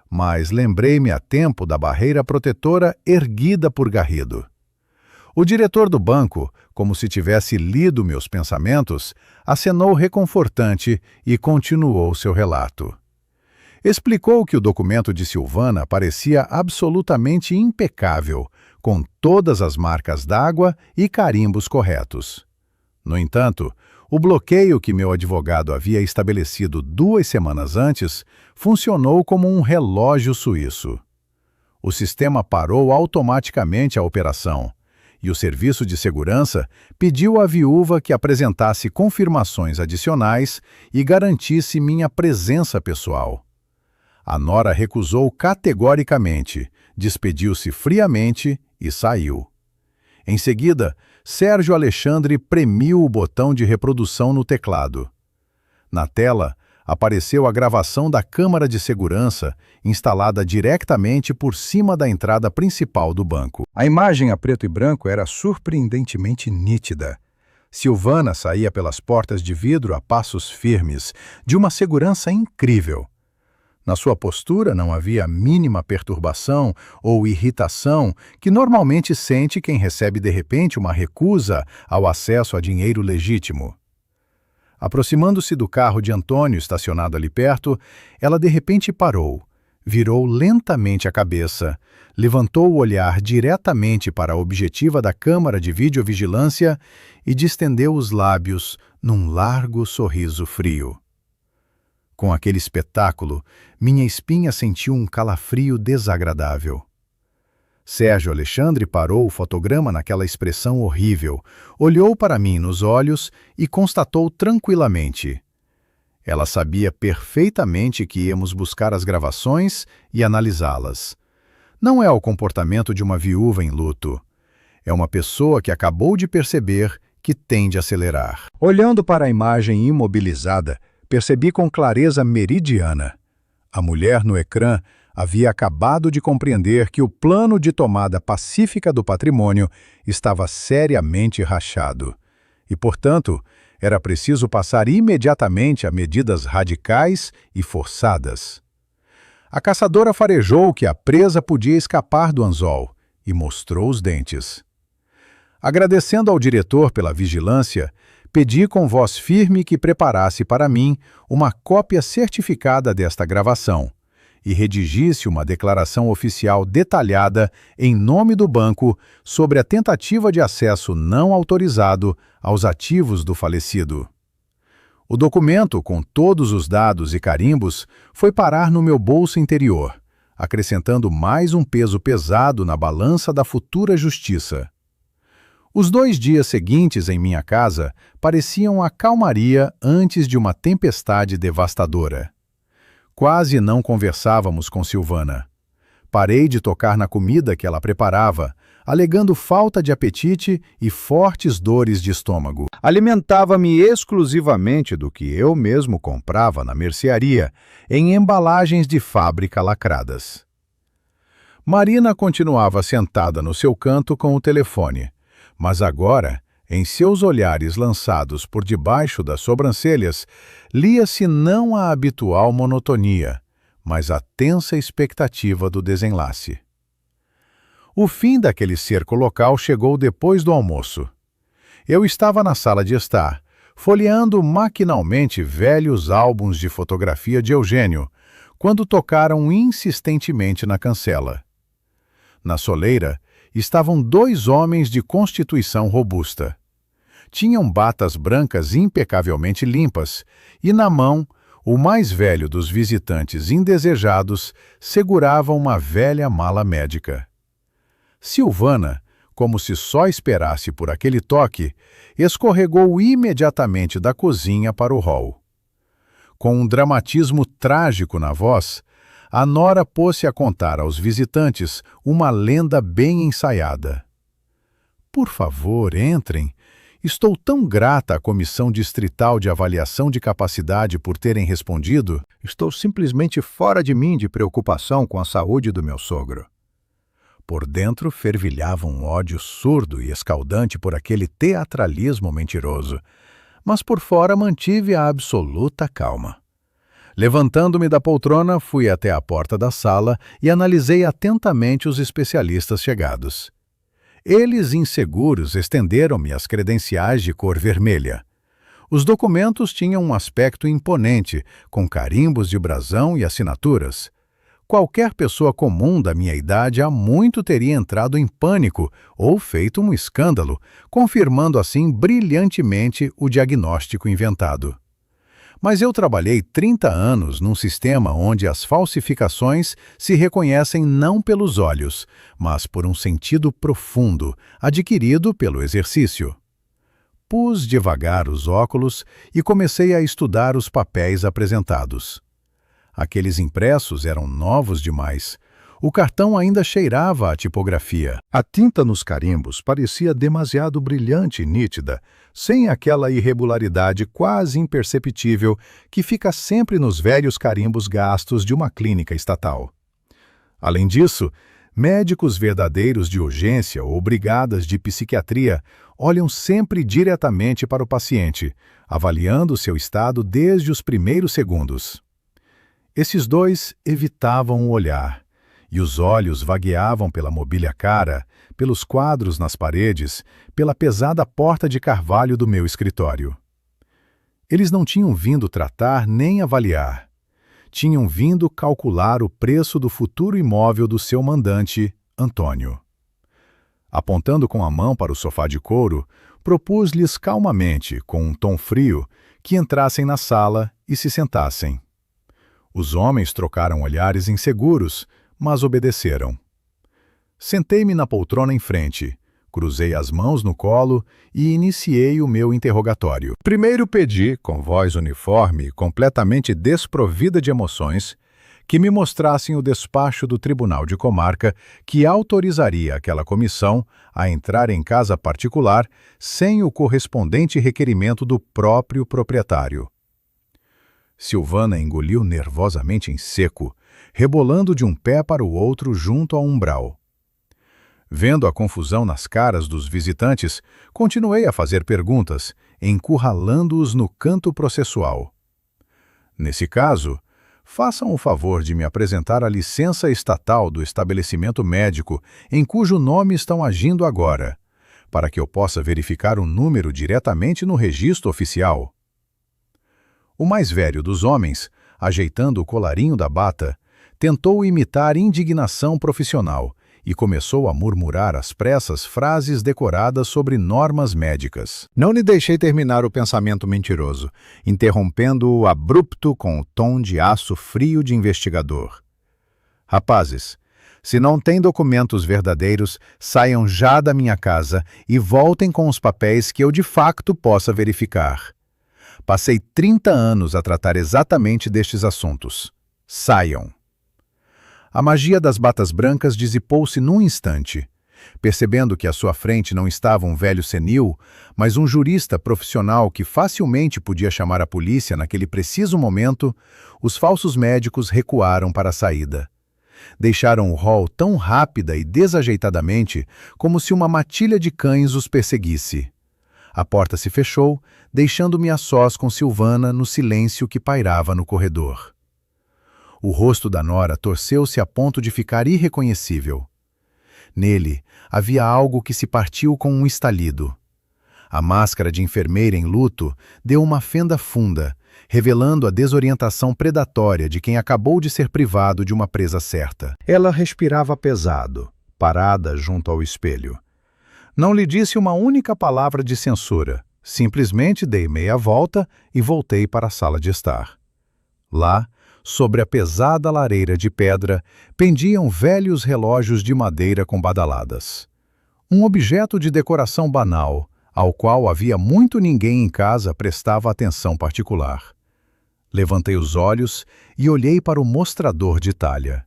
mas lembrei-me a tempo da barreira protetora erguida por Garrido. O diretor do banco, como se tivesse lido meus pensamentos, acenou reconfortante e continuou seu relato. Explicou que o documento de Silvana parecia absolutamente impecável, com todas as marcas d'água e carimbos corretos. No entanto, o bloqueio que meu advogado havia estabelecido 2 semanas antes funcionou como um relógio suíço. O sistema parou automaticamente a operação, e o serviço de segurança pediu à viúva que apresentasse confirmações adicionais e garantisse minha presença pessoal. A nora recusou categoricamente, despediu-se friamente e saiu. Em seguida, Sérgio Alexandre premiu o botão de reprodução no teclado. Na tela, apareceu a gravação da câmara de segurança, instalada diretamente por cima da entrada principal do banco. A imagem a preto e branco era surpreendentemente nítida. Silvana saía pelas portas de vidro a passos firmes, de uma segurança incrível. Na sua postura não havia a mínima perturbação ou irritação que normalmente sente quem recebe de repente uma recusa ao acesso a dinheiro legítimo. Aproximando-se do carro de Antônio estacionado ali perto, ela de repente parou, virou lentamente a cabeça, levantou o olhar diretamente para a objetiva da câmara de videovigilância e distendeu os lábios num largo sorriso frio. Com aquele espetáculo, minha espinha sentiu um calafrio desagradável. Sérgio Alexandre parou o fotograma naquela expressão horrível, olhou para mim nos olhos e constatou tranquilamente. Ela sabia perfeitamente que íamos buscar as gravações e analisá-las. Não é o comportamento de uma viúva em luto. É uma pessoa que acabou de perceber que tende a acelerar. Olhando para a imagem imobilizada, percebi com clareza meridiana. A mulher no ecrã havia acabado de compreender que o plano de tomada pacífica do patrimônio estava seriamente rachado. E, portanto, era preciso passar imediatamente a medidas radicais e forçadas. A caçadora farejou que a presa podia escapar do anzol e mostrou os dentes. Agradecendo ao diretor pela vigilância, pedi com voz firme que preparasse para mim uma cópia certificada desta gravação e redigisse uma declaração oficial detalhada em nome do banco sobre a tentativa de acesso não autorizado aos ativos do falecido. O documento, com todos os dados e carimbos, foi parar no meu bolso interior, acrescentando mais um peso pesado na balança da futura justiça. Os 2 dias seguintes em minha casa pareciam a calmaria antes de uma tempestade devastadora. Quase não conversávamos com Silvana. Parei de tocar na comida que ela preparava, alegando falta de apetite e fortes dores de estômago. Alimentava-me exclusivamente do que eu mesmo comprava na mercearia, em embalagens de fábrica lacradas. Marina continuava sentada no seu canto com o telefone, mas agora, em seus olhares lançados por debaixo das sobrancelhas, lia-se não a habitual monotonia, mas a tensa expectativa do desenlace. O fim daquele cerco local chegou depois do almoço. Eu estava na sala de estar, folheando maquinalmente velhos álbuns de fotografia de Eugênio, quando tocaram insistentemente na cancela. Na soleira, estavam 2 homens de constituição robusta. Tinham batas brancas impecavelmente limpas e, na mão, o mais velho dos visitantes indesejados segurava uma velha mala médica. Silvana, como se só esperasse por aquele toque, escorregou imediatamente da cozinha para o hall. Com um dramatismo trágico na voz, a nora pôs-se a contar aos visitantes uma lenda bem ensaiada. Por favor, entrem. Estou tão grata à Comissão Distrital de Avaliação de Capacidade por terem respondido. Estou simplesmente fora de mim de preocupação com a saúde do meu sogro. Por dentro fervilhava um ódio surdo e escaldante por aquele teatralismo mentiroso, mas por fora mantive a absoluta calma. Levantando-me da poltrona, fui até a porta da sala e analisei atentamente os especialistas chegados. Eles, inseguros, estenderam-me as credenciais de cor vermelha. Os documentos tinham um aspecto imponente, com carimbos de brasão e assinaturas. Qualquer pessoa comum da minha idade há muito teria entrado em pânico ou feito um escândalo, confirmando assim brilhantemente o diagnóstico inventado. Mas eu trabalhei 30 anos num sistema onde as falsificações se reconhecem não pelos olhos, mas por um sentido profundo, adquirido pelo exercício. Pus devagar os óculos e comecei a estudar os papéis apresentados. Aqueles impressos eram novos demais. O cartão ainda cheirava a tipografia. A tinta nos carimbos parecia demasiado brilhante e nítida, sem aquela irregularidade quase imperceptível que fica sempre nos velhos carimbos gastos de uma clínica estatal. Além disso, médicos verdadeiros de urgência ou brigadas de psiquiatria olham sempre diretamente para o paciente, avaliando seu estado desde os primeiros segundos. Esses dois evitavam o olhar, e os olhos vagueavam pela mobília cara, pelos quadros nas paredes, pela pesada porta de carvalho do meu escritório. Eles não tinham vindo tratar nem avaliar. Tinham vindo calcular o preço do futuro imóvel do seu mandante, Antônio. Apontando com a mão para o sofá de couro, propus-lhes calmamente, com um tom frio, que entrassem na sala e se sentassem. Os homens trocaram olhares inseguros, mas obedeceram. Sentei-me na poltrona em frente, cruzei as mãos no colo e iniciei o meu interrogatório. Primeiro pedi, com voz uniforme, completamente desprovida de emoções, que me mostrassem o despacho do Tribunal de Comarca que autorizaria aquela comissão a entrar em casa particular sem o correspondente requerimento do próprio proprietário. Silvana engoliu nervosamente em seco, rebolando de um pé para o outro junto ao umbral. Vendo a confusão nas caras dos visitantes, continuei a fazer perguntas, encurralando-os no canto processual. Nesse caso, façam o favor de me apresentar a licença estatal do estabelecimento médico em cujo nome estão agindo agora, para que eu possa verificar o número diretamente no registro oficial. O mais velho dos homens, ajeitando o colarinho da bata, tentou imitar indignação profissional e começou a murmurar às pressas frases decoradas sobre normas médicas. Não lhe deixei terminar o pensamento mentiroso, interrompendo-o abrupto com o tom de aço frio de investigador. Rapazes, se não têm documentos verdadeiros, saiam já da minha casa e voltem com os papéis que eu de facto possa verificar. Passei 30 anos a tratar exatamente destes assuntos. Saiam. A magia das batas brancas dissipou-se num instante. Percebendo que à sua frente não estava um velho senil, mas um jurista profissional que facilmente podia chamar a polícia naquele preciso momento, os falsos médicos recuaram para a saída. Deixaram o hall tão rápida e desajeitadamente como se uma matilha de cães os perseguisse. A porta se fechou, deixando-me a sós com Silvana no silêncio que pairava no corredor. O rosto da nora torceu-se a ponto de ficar irreconhecível. Nele havia algo que se partiu com um estalido. A máscara de enfermeira em luto deu uma fenda funda, revelando a desorientação predatória de quem acabou de ser privado de uma presa certa. Ela respirava pesado, parada junto ao espelho. Não lhe disse uma única palavra de censura, simplesmente dei meia volta e voltei para a sala de estar. Lá, sobre a pesada lareira de pedra, pendiam velhos relógios de madeira com badaladas. Um objeto de decoração banal, ao qual havia muito ninguém em casa prestava atenção particular. Levantei os olhos e olhei para o mostrador de talha.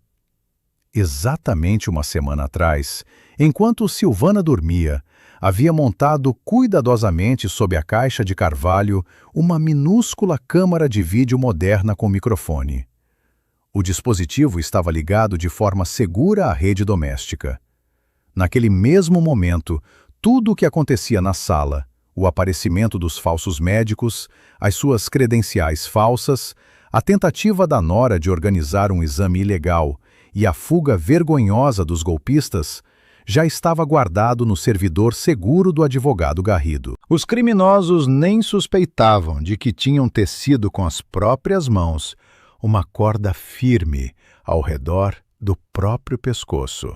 Exatamente uma semana atrás, enquanto Silvana dormia, havia montado cuidadosamente sob a caixa de carvalho uma minúscula câmara de vídeo moderna com microfone. O dispositivo estava ligado de forma segura à rede doméstica. Naquele mesmo momento, tudo o que acontecia na sala, o aparecimento dos falsos médicos, as suas credenciais falsas, a tentativa da nora de organizar um exame ilegal e a fuga vergonhosa dos golpistas, já estava guardado no servidor seguro do advogado Garrido. Os criminosos nem suspeitavam de que tinham tecido com as próprias mãos uma corda firme ao redor do próprio pescoço,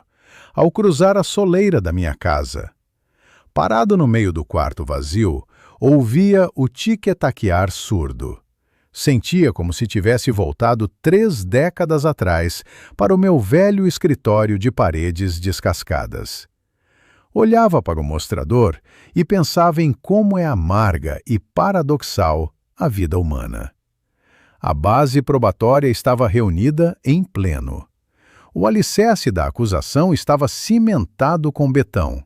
ao cruzar a soleira da minha casa. Parado no meio do quarto vazio, ouvia o tiquetaquear surdo. Sentia como se tivesse voltado 3 décadas atrás para o meu velho escritório de paredes descascadas. Olhava para o mostrador e pensava em como é amarga e paradoxal a vida humana. A base probatória estava reunida em pleno. O alicerce da acusação estava cimentado com betão.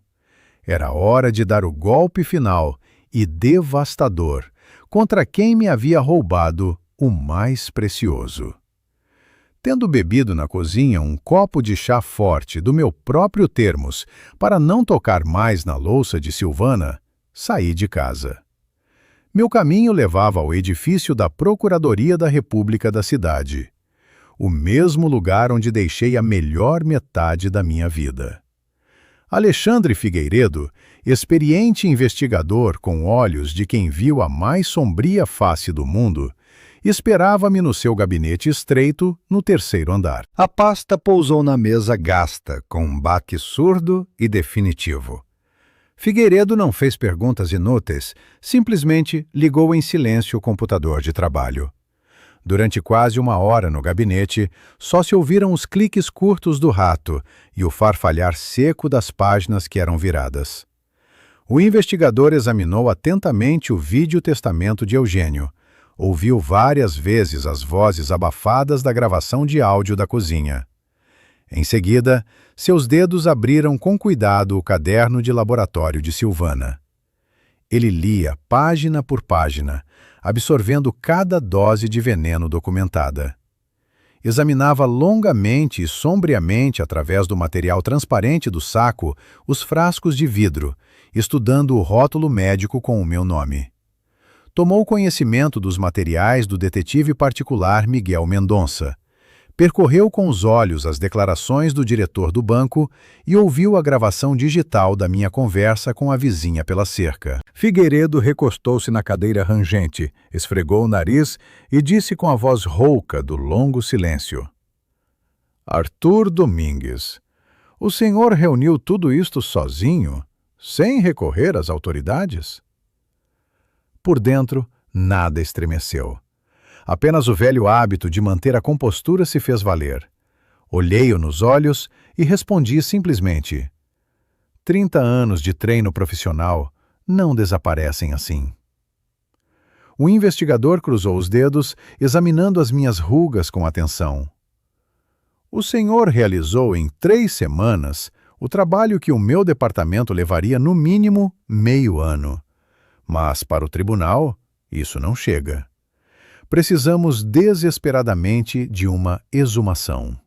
Era hora de dar o golpe final e devastador contra quem me havia roubado o mais precioso. Tendo bebido na cozinha um copo de chá forte do meu próprio termos para não tocar mais na louça de Silvana, saí de casa. Meu caminho levava ao edifício da Procuradoria da República da cidade. o mesmo lugar onde deixei a melhor metade da minha vida. Alexandre Figueiredo, experiente investigador com olhos de quem viu a mais sombria face do mundo, esperava-me no seu gabinete estreito no terceiro andar. A pasta pousou na mesa gasta, com um baque surdo e definitivo. Figueiredo não fez perguntas inúteis, simplesmente ligou em silêncio o computador de trabalho. Durante quase uma hora no gabinete, só se ouviram os cliques curtos do rato e o farfalhar seco das páginas que eram viradas. O investigador examinou atentamente o vídeo-testamento de Eugênio. Ouviu várias vezes as vozes abafadas da gravação de áudio da cozinha. Em seguida, seus dedos abriram com cuidado o caderno de laboratório de Silvana. Ele lia página por página, absorvendo cada dose de veneno documentada. Examinava longamente e sombriamente, através do material transparente do saco, os frascos de vidro, estudando o rótulo médico com o meu nome. Tomou conhecimento dos materiais do detetive particular Miguel Mendonça. Percorreu com os olhos as declarações do diretor do banco e ouviu a gravação digital da minha conversa com a vizinha pela cerca. Figueiredo recostou-se na cadeira rangente, esfregou o nariz e disse com a voz rouca do longo silêncio: Arthur Domingues, o senhor reuniu tudo isto sozinho, sem recorrer às autoridades? Por dentro, nada estremeceu. Apenas o velho hábito de manter a compostura se fez valer. Olhei-o nos olhos e respondi simplesmente: 30 anos de treino profissional não desaparecem assim. O investigador cruzou os dedos, examinando as minhas rugas com atenção. O senhor realizou em 3 semanas o trabalho que o meu departamento levaria no mínimo meio ano. Mas, para o tribunal, isso não chega. Precisamos desesperadamente de uma exumação.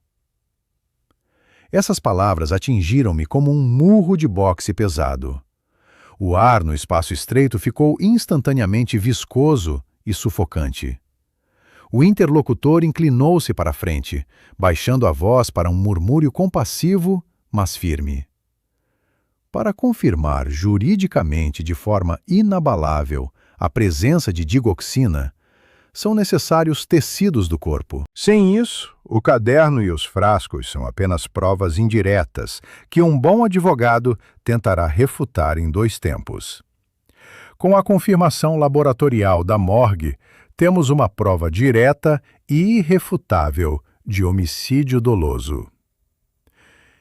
Essas palavras atingiram-me como um murro de boxe pesado. O ar no espaço estreito ficou instantaneamente viscoso e sufocante. O interlocutor inclinou-se para a frente, baixando a voz para um murmúrio compassivo, mas firme. Para confirmar juridicamente de forma inabalável a presença de digoxina, são necessários tecidos do corpo. Sem isso, o caderno e os frascos são apenas provas indiretas que um bom advogado tentará refutar em 2 tempos. Com a confirmação laboratorial da morgue, temos uma prova direta e irrefutável de homicídio doloso.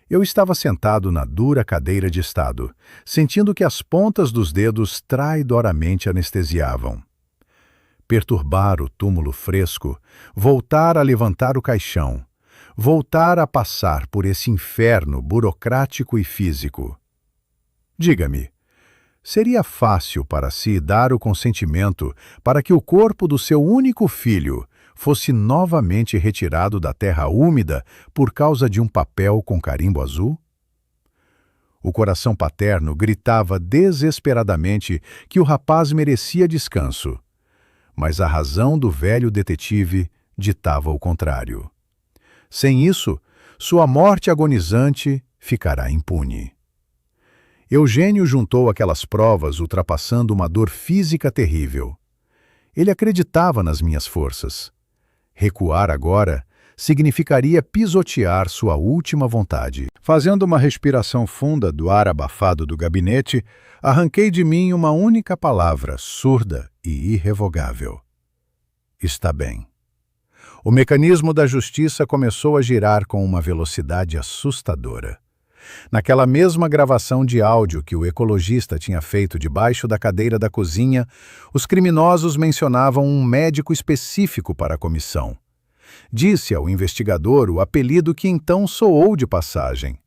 Eu estava sentado na dura cadeira de estado, sentindo que as pontas dos dedos traidoramente anestesiavam. Perturbar o túmulo fresco, voltar a levantar o caixão, voltar a passar por esse inferno burocrático e físico. Diga-me, seria fácil para si dar o consentimento para que o corpo do seu único filho fosse novamente retirado da terra úmida por causa de um papel com carimbo azul? O coração paterno gritava desesperadamente que o rapaz merecia descanso. Mas a razão do velho detetive ditava o contrário. Sem isso, sua morte agonizante ficará impune. Eugênio juntou aquelas provas ultrapassando uma dor física terrível. Ele acreditava nas minhas forças. Recuar agora significaria pisotear sua última vontade. Fazendo uma respiração funda do ar abafado do gabinete, arranquei de mim uma única palavra, surda e irrevogável: está bem. O mecanismo da justiça começou a girar com uma velocidade assustadora. Naquela mesma gravação de áudio que o ecologista tinha feito debaixo da cadeira da cozinha, os criminosos mencionavam um médico específico para a comissão. Disse ao investigador o apelido que então soou de passagem.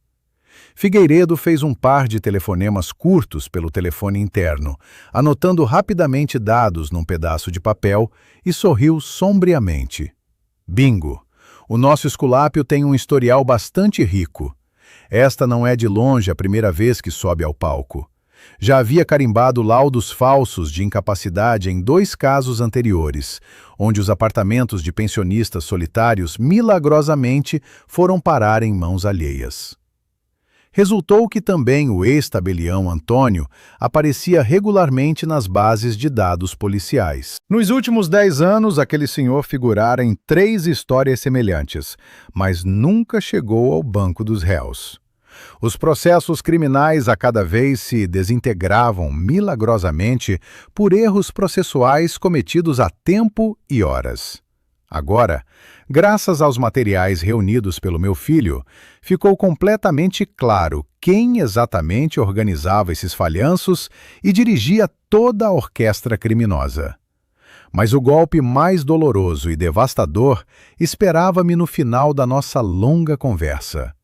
Figueiredo fez um par de telefonemas curtos pelo telefone interno, anotando rapidamente dados num pedaço de papel e sorriu sombriamente. Bingo! O nosso Esculápio tem um historial bastante rico. Esta não é de longe a primeira vez que sobe ao palco. Já havia carimbado laudos falsos de incapacidade em 2 casos anteriores, onde os apartamentos de pensionistas solitários milagrosamente foram parar em mãos alheias. Resultou que também o ex-tabelião Antônio aparecia regularmente nas bases de dados policiais. Nos últimos 10 anos, aquele senhor figurara em 3 histórias semelhantes, mas nunca chegou ao banco dos réus. Os processos criminais a cada vez se desintegravam milagrosamente por erros processuais cometidos a tempo e horas. Agora, graças aos materiais reunidos pelo meu filho, ficou completamente claro quem exatamente organizava esses falhanços e dirigia toda a orquestra criminosa. Mas o golpe mais doloroso e devastador esperava-me no final da nossa longa conversa.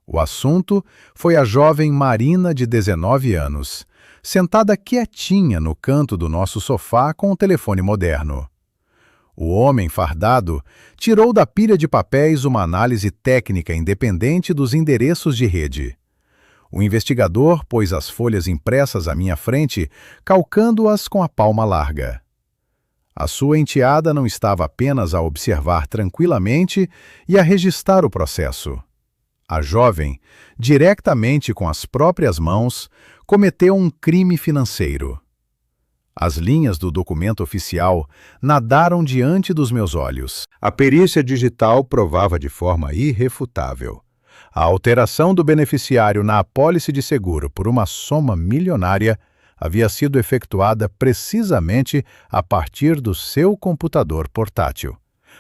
O assunto foi a jovem Marina, de 19 anos, sentada quietinha no canto do nosso sofá com o telefone moderno. O homem fardado tirou da pilha de papéis uma análise técnica independente dos endereços de rede. O investigador pôs as folhas impressas à minha frente, calcando-as com a palma larga. A sua enteada não estava apenas a observar tranquilamente e a registrar o processo. A jovem, diretamente com as próprias mãos, cometeu um crime financeiro. As linhas do documento oficial nadaram diante dos meus olhos. A perícia digital provava de forma irrefutável. A alteração do beneficiário na apólice de seguro por uma soma milionária havia sido efetuada precisamente a partir do seu computador portátil.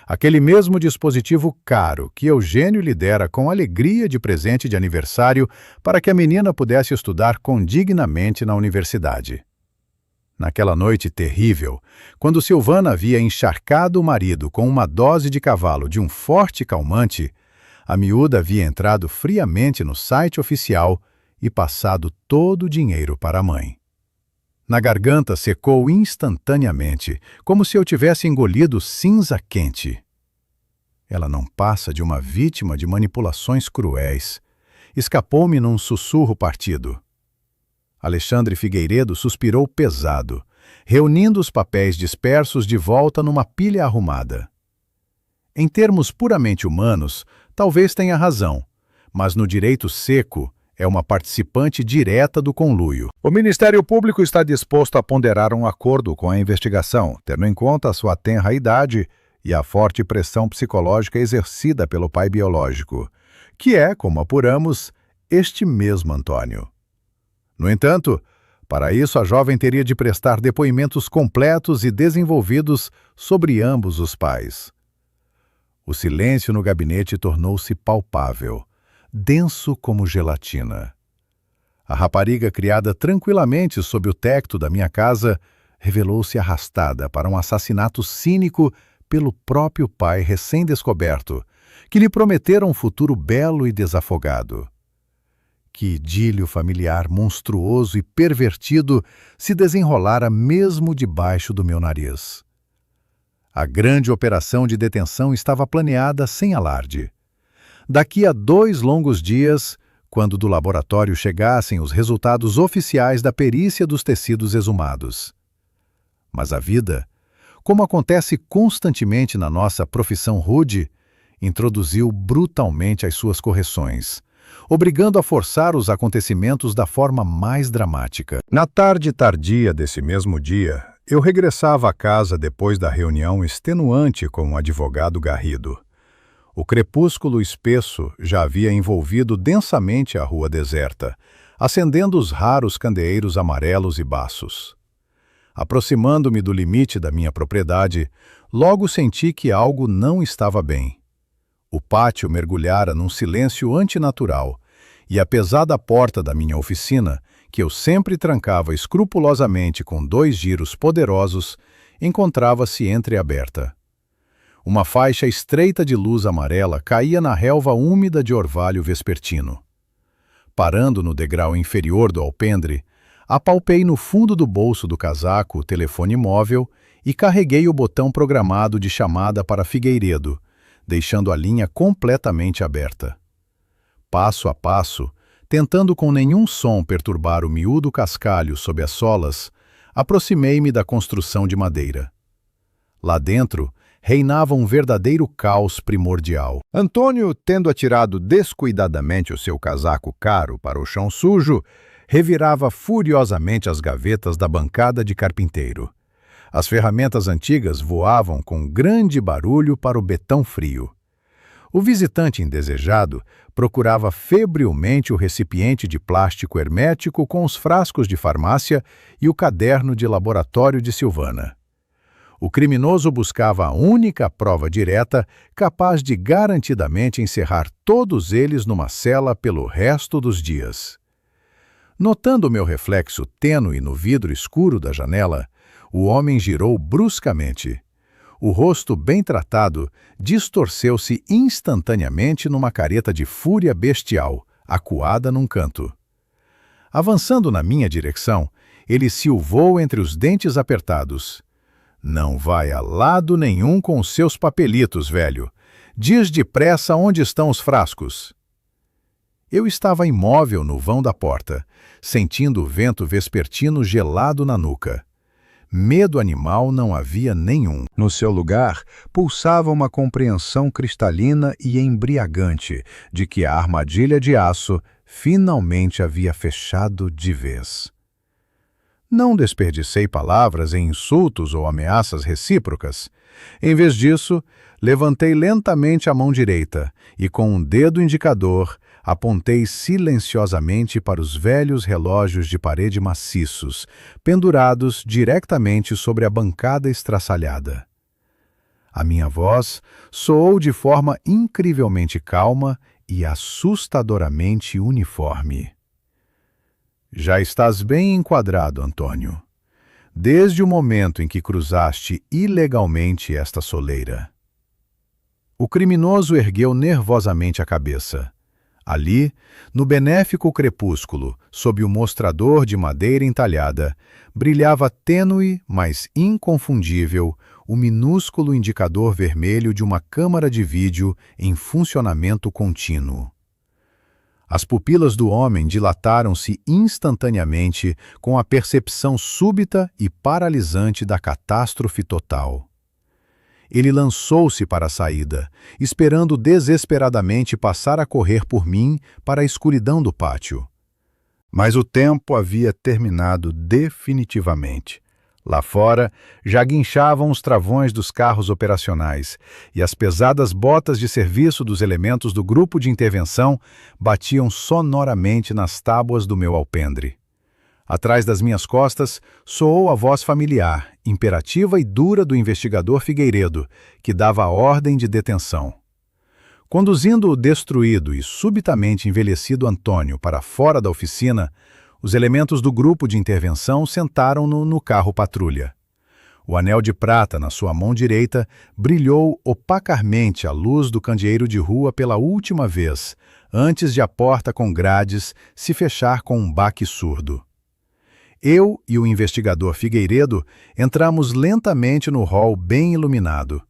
Aquele mesmo dispositivo caro que Eugênio lhe dera com alegria de presente de aniversário para que a menina pudesse estudar condignamente na universidade. Naquela noite terrível, quando Silvana havia encharcado o marido com uma dose de cavalo de um forte calmante, a miúda havia entrado friamente no site oficial e passado todo o dinheiro para a mãe. Na garganta secou instantaneamente, como se eu tivesse engolido cinza quente. Ela não passa de uma vítima de manipulações cruéis. Escapou-me num sussurro partido. Alexandre Figueiredo suspirou pesado, reunindo os papéis dispersos de volta numa pilha arrumada. Em termos puramente humanos, talvez tenha razão, mas no direito seco é uma participante direta do conluio. O Ministério Público está disposto a ponderar um acordo com a investigação, tendo em conta a sua tenra idade e a forte pressão psicológica exercida pelo pai biológico, que é, como apuramos, este mesmo Antônio. No entanto, para isso a jovem teria de prestar depoimentos completos e desenvolvidos sobre ambos os pais. O silêncio no gabinete tornou-se palpável, denso como gelatina. A rapariga, criada tranquilamente sob o tecto da minha casa, revelou-se arrastada para um assassinato cínico pelo próprio pai recém-descoberto, que lhe prometera um futuro belo e desafogado. Que idílio familiar monstruoso e pervertido se desenrolara mesmo debaixo do meu nariz. A grande operação de detenção estava planeada sem alarde. Daqui a 2 longos dias, quando do laboratório chegassem os resultados oficiais da perícia dos tecidos exumados. Mas a vida, como acontece constantemente na nossa profissão rude, introduziu brutalmente as suas correções, obrigando a forçar os acontecimentos da forma mais dramática. Na tarde tardia desse mesmo dia, eu regressava à casa depois da reunião extenuante com o advogado Garrido. O crepúsculo espesso já havia envolvido densamente a rua deserta, acendendo os raros candeeiros amarelos e baços. Aproximando-me do limite da minha propriedade, logo senti que algo não estava bem. O pátio mergulhara num silêncio antinatural, e a pesada porta da minha oficina, que eu sempre trancava escrupulosamente com 2 giros poderosos, encontrava-se entreaberta. Uma faixa estreita de luz amarela caía na relva úmida de orvalho vespertino. Parando no degrau inferior do alpendre, apalpei no fundo do bolso do casaco o telefone móvel e carreguei o botão programado de chamada para Figueiredo, deixando a linha completamente aberta. Passo a passo, Tentando com nenhum som perturbar o miúdo cascalho sob as solas, aproximei-me da construção de madeira. Lá dentro, reinava um verdadeiro caos primordial. Antônio, tendo atirado descuidadamente o seu casaco caro para o chão sujo, revirava furiosamente as gavetas da bancada de carpinteiro. As ferramentas antigas voavam com grande barulho para o betão frio. O visitante indesejado procurava febrilmente o recipiente de plástico hermético com os frascos de farmácia e o caderno de laboratório de Silvana. O criminoso buscava a única prova direta capaz de garantidamente encerrar todos eles numa cela pelo resto dos dias. Notando meu reflexo tênue no vidro escuro da janela, o homem girou bruscamente. O rosto bem tratado distorceu-se instantaneamente numa careta de fúria bestial, acuada num canto. Avançando na minha direção, ele silvou entre os dentes apertados. Não vai a lado nenhum com os seus papelitos, velho. Diz depressa onde estão os frascos. Eu estava imóvel no vão da porta, sentindo o vento vespertino gelado na nuca. Medo animal não havia nenhum. No seu lugar, pulsava uma compreensão cristalina e embriagante de que a armadilha de aço finalmente havia fechado de vez. Não desperdicei palavras em insultos ou ameaças recíprocas. Em vez disso, levantei lentamente a mão direita e, com um dedo indicador, apontei silenciosamente para os velhos relógios de parede maciços, pendurados diretamente sobre a bancada estraçalhada. A minha voz soou de forma incrivelmente calma e assustadoramente uniforme. Já estás bem enquadrado, Antônio. Desde o momento em que cruzaste ilegalmente esta soleira. O criminoso ergueu nervosamente a cabeça. Ali, no benéfico crepúsculo, sob o mostrador de madeira entalhada, brilhava tênue, mas inconfundível, o minúsculo indicador vermelho de uma câmara de vídeo em funcionamento contínuo. As pupilas do homem dilataram-se instantaneamente com a percepção súbita e paralisante da catástrofe total. Ele lançou-se para a saída, esperando desesperadamente passar a correr por mim para a escuridão do pátio. Mas o tempo havia terminado definitivamente. Lá fora, já guinchavam os travões dos carros operacionais e as pesadas botas de serviço dos elementos do grupo de intervenção batiam sonoramente nas tábuas do meu alpendre. Atrás das minhas costas, soou a voz familiar, imperativa e dura do investigador Figueiredo, que dava a ordem de detenção. Conduzindo o destruído e subitamente envelhecido Antônio para fora da oficina, os elementos do grupo de intervenção sentaram-no no carro patrulha. O anel de prata na sua mão direita brilhou opacamente à luz do candeeiro de rua pela última vez, antes de a porta com grades se fechar com um baque surdo. Eu e o investigador Figueiredo entramos lentamente no hall bem iluminado.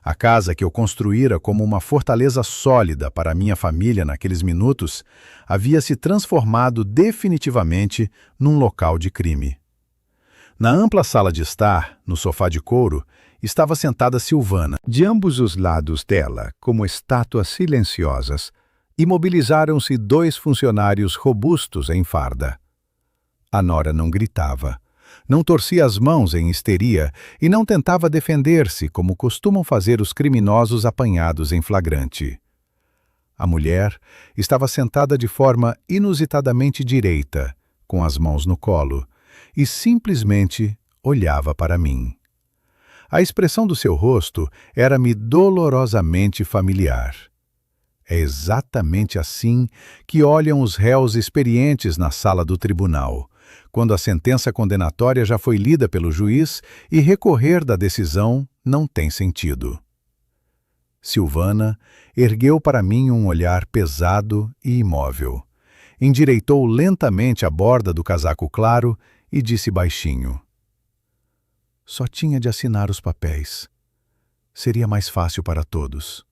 A casa que eu construíra como uma fortaleza sólida para minha família naqueles minutos havia se transformado definitivamente num local de crime. Na ampla sala de estar, no sofá de couro, estava sentada Silvana. De ambos os lados dela, como estátuas silenciosas, imobilizaram-se dois funcionários robustos em farda. A nora não gritava, não torcia as mãos em histeria e não tentava defender-se como costumam fazer os criminosos apanhados em flagrante. A mulher estava sentada de forma inusitadamente direita, com as mãos no colo, e simplesmente olhava para mim. A expressão do seu rosto era-me dolorosamente familiar. É exatamente assim que olham os réus experientes na sala do tribunal, quando a sentença condenatória já foi lida pelo juiz e recorrer da decisão não tem sentido. Silvana ergueu para mim um olhar pesado e imóvel, endireitou lentamente a borda do casaco claro e disse baixinho: "Só tinha de assinar os papéis. Seria mais fácil para todos."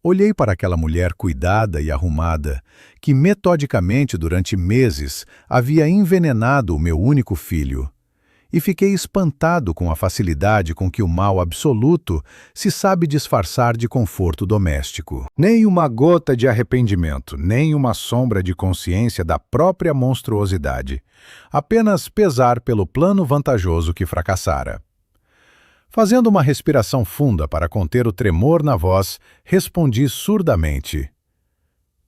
Olhei para aquela mulher cuidada e arrumada, que metodicamente durante meses havia envenenado o meu único filho. E fiquei espantado com a facilidade com que o mal absoluto se sabe disfarçar de conforto doméstico. Nem uma gota de arrependimento, nem uma sombra de consciência da própria monstruosidade. Apenas pesar pelo plano vantajoso que fracassara. Fazendo uma respiração funda para conter o tremor na voz, respondi surdamente.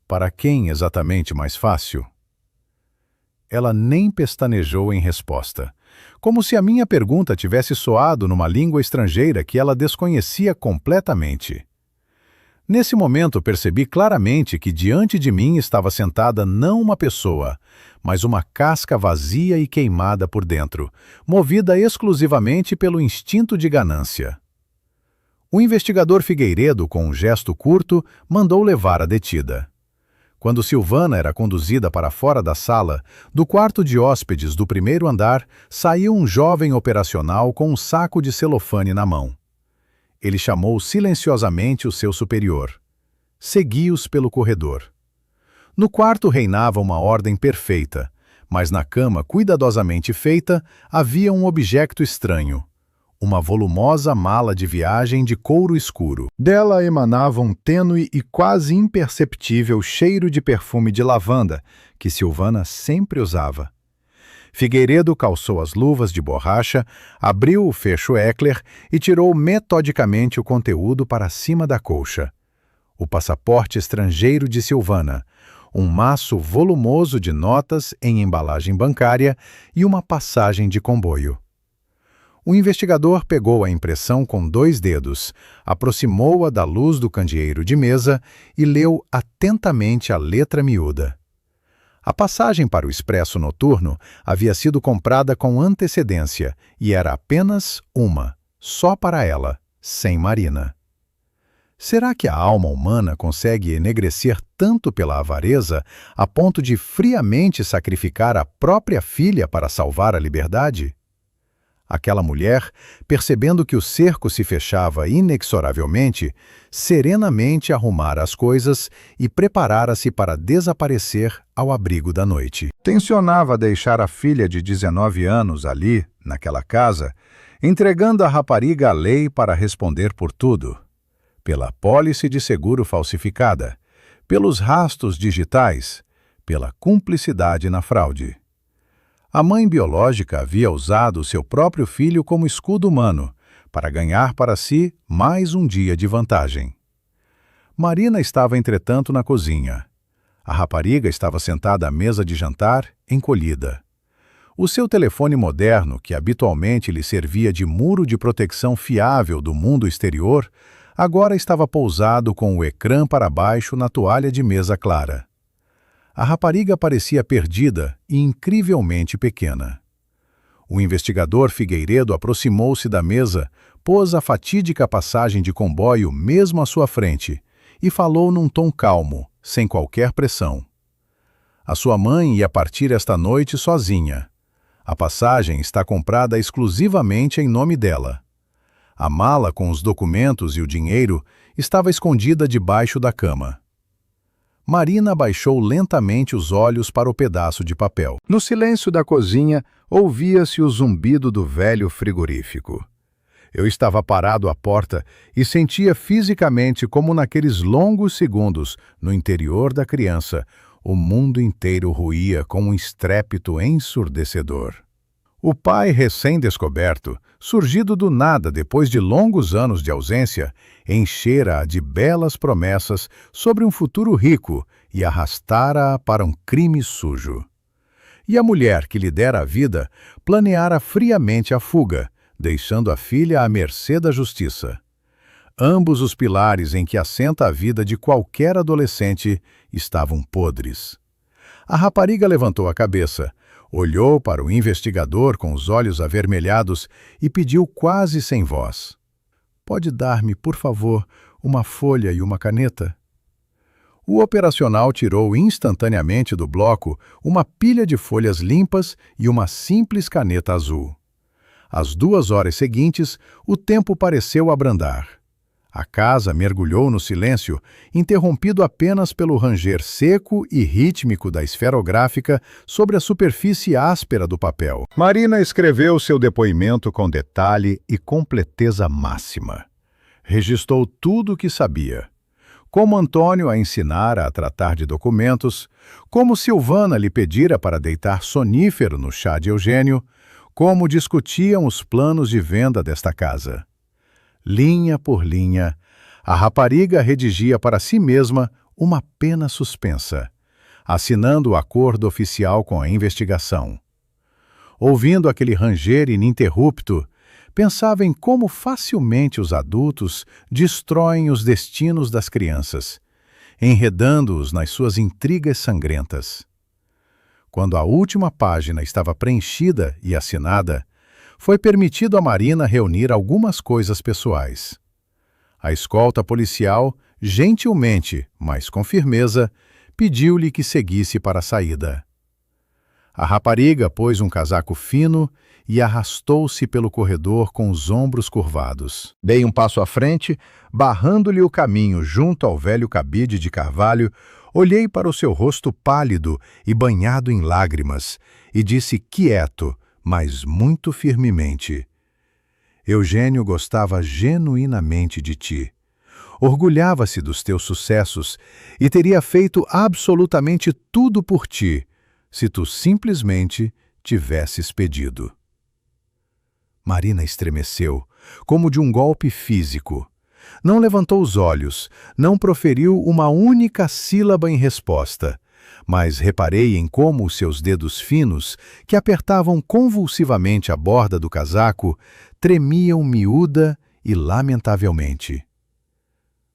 Para quem exatamente mais fácil? Ela nem pestanejou em resposta, como se a minha pergunta tivesse soado numa língua estrangeira que ela desconhecia completamente. Nesse momento percebi claramente que diante de mim estava sentada não uma pessoa, mas uma casca vazia e queimada por dentro, movida exclusivamente pelo instinto de ganância. O investigador Figueiredo, com um gesto curto, mandou levar a detida. Quando Silvana era conduzida para fora da sala, do quarto de hóspedes do primeiro andar, saiu um jovem operacional com um saco de celofane na mão. Ele chamou silenciosamente o seu superior. Segui-os pelo corredor. No quarto reinava uma ordem perfeita, mas na cama cuidadosamente feita havia um objeto estranho. Uma volumosa mala de viagem de couro escuro. Dela emanava um tênue e quase imperceptível cheiro de perfume de lavanda, que Silvana sempre usava. Figueiredo calçou as luvas de borracha, abriu o fecho Eckler e tirou metodicamente o conteúdo para cima da colcha. O passaporte estrangeiro de Silvana, um maço volumoso de notas em embalagem bancária e uma passagem de comboio. O investigador pegou a impressão com 2 dedos, aproximou-a da luz do candeeiro de mesa e leu atentamente a letra miúda. A passagem para o expresso noturno havia sido comprada com antecedência e era apenas uma, só para ela, sem Marina. Será que a alma humana consegue enegrecer tanto pela avareza a ponto de friamente sacrificar a própria filha para salvar a liberdade? Aquela mulher, percebendo que o cerco se fechava inexoravelmente, serenamente arrumara as coisas e preparara-se para desaparecer ao abrigo da noite. Tencionava deixar a filha de 19 anos ali, naquela casa, entregando a rapariga à lei para responder por tudo. Pela apólice de seguro falsificada, pelos rastros digitais, pela cumplicidade na fraude. A mãe biológica havia usado seu próprio filho como escudo humano, para ganhar para si mais um dia de vantagem. Marina estava, entretanto, na cozinha. A rapariga estava sentada à mesa de jantar, encolhida. O seu telefone moderno, que habitualmente lhe servia de muro de proteção fiável do mundo exterior, agora estava pousado com o ecrã para baixo na toalha de mesa clara. A rapariga parecia perdida e incrivelmente pequena. O investigador Figueiredo aproximou-se da mesa, pôs a fatídica passagem de comboio mesmo à sua frente e falou num tom calmo, sem qualquer pressão. A sua mãe ia partir esta noite sozinha. A passagem está comprada exclusivamente em nome dela. A mala com os documentos e o dinheiro estava escondida debaixo da cama. Marina baixou lentamente os olhos para o pedaço de papel. No silêncio da cozinha, ouvia-se o zumbido do velho frigorífico. Eu estava parado à porta e sentia fisicamente como naqueles longos segundos, no interior da criança, o mundo inteiro ruía com um estrépito ensurdecedor. O pai recém-descoberto, surgido do nada depois de longos anos de ausência, enchera-a de belas promessas sobre um futuro rico e arrastara-a para um crime sujo. E a mulher que lhe dera a vida planeara friamente a fuga, deixando a filha à mercê da justiça. Ambos os pilares em que assenta a vida de qualquer adolescente estavam podres. A rapariga levantou a cabeça, olhou para o investigador com os olhos avermelhados e pediu quase sem voz. "Pode dar-me, por favor, uma folha e uma caneta?" O operacional tirou instantaneamente do bloco uma pilha de folhas limpas e uma simples caneta azul. Às 2 horas seguintes, o tempo pareceu abrandar. A casa mergulhou no silêncio, interrompido apenas pelo ranger seco e rítmico da esferográfica sobre a superfície áspera do papel. Marina escreveu seu depoimento com detalhe e completeza máxima. Registrou tudo o que sabia. Como Antônio a ensinara a tratar de documentos, como Silvana lhe pedira para deitar sonífero no chá de Eugênio, como discutiam os planos de venda desta casa. Linha por linha, a rapariga redigia para si mesma uma pena suspensa, assinando o acordo oficial com a investigação. Ouvindo aquele ranger ininterrupto, pensava em como facilmente os adultos destroem os destinos das crianças, enredando-os nas suas intrigas sangrentas. Quando a última página estava preenchida e assinada, foi permitido a Marina reunir algumas coisas pessoais. A escolta policial, gentilmente, mas com firmeza, pediu-lhe que seguisse para a saída. A rapariga pôs um casaco fino e arrastou-se pelo corredor com os ombros curvados. Dei um passo à frente, barrando-lhe o caminho junto ao velho cabide de carvalho, olhei para o seu rosto pálido e banhado em lágrimas e disse quieto, mas muito firmemente: Eugênio gostava genuinamente de ti. Orgulhava-se dos teus sucessos e teria feito absolutamente tudo por ti, se tu simplesmente tivesses pedido. Marina estremeceu, como de um golpe físico. Não levantou os olhos, não proferiu uma única sílaba em resposta, mas reparei em como os seus dedos finos, que apertavam convulsivamente a borda do casaco, tremiam miúda e lamentavelmente.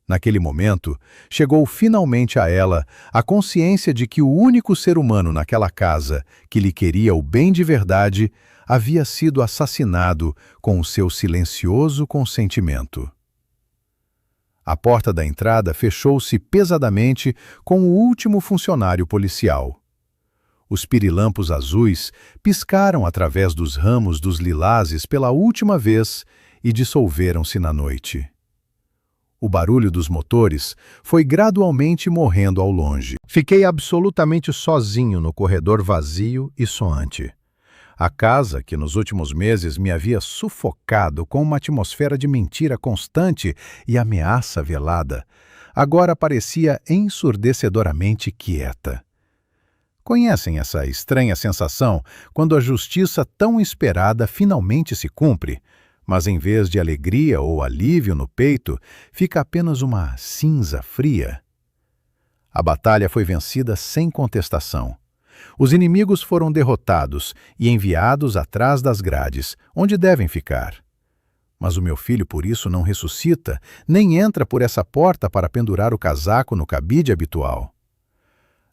Naquele momento, chegou finalmente a ela a consciência de que o único ser humano naquela casa que lhe queria o bem de verdade havia sido assassinado com o seu silencioso consentimento. A porta da entrada fechou-se pesadamente com o último funcionário policial. Os pirilampos azuis piscaram através dos ramos dos lilazes pela última vez e dissolveram-se na noite. O barulho dos motores foi gradualmente morrendo ao longe. Fiquei absolutamente sozinho no corredor vazio e soante. A casa, que nos últimos meses me havia sufocado com uma atmosfera de mentira constante e ameaça velada, agora parecia ensurdecedoramente quieta. Conhecem essa estranha sensação quando a justiça tão esperada finalmente se cumpre, mas em vez de alegria ou alívio no peito, fica apenas uma cinza fria? A batalha foi vencida sem contestação. Os inimigos foram derrotados e enviados atrás das grades, onde devem ficar. Mas o meu filho por isso não ressuscita, nem entra por essa porta para pendurar o casaco no cabide habitual.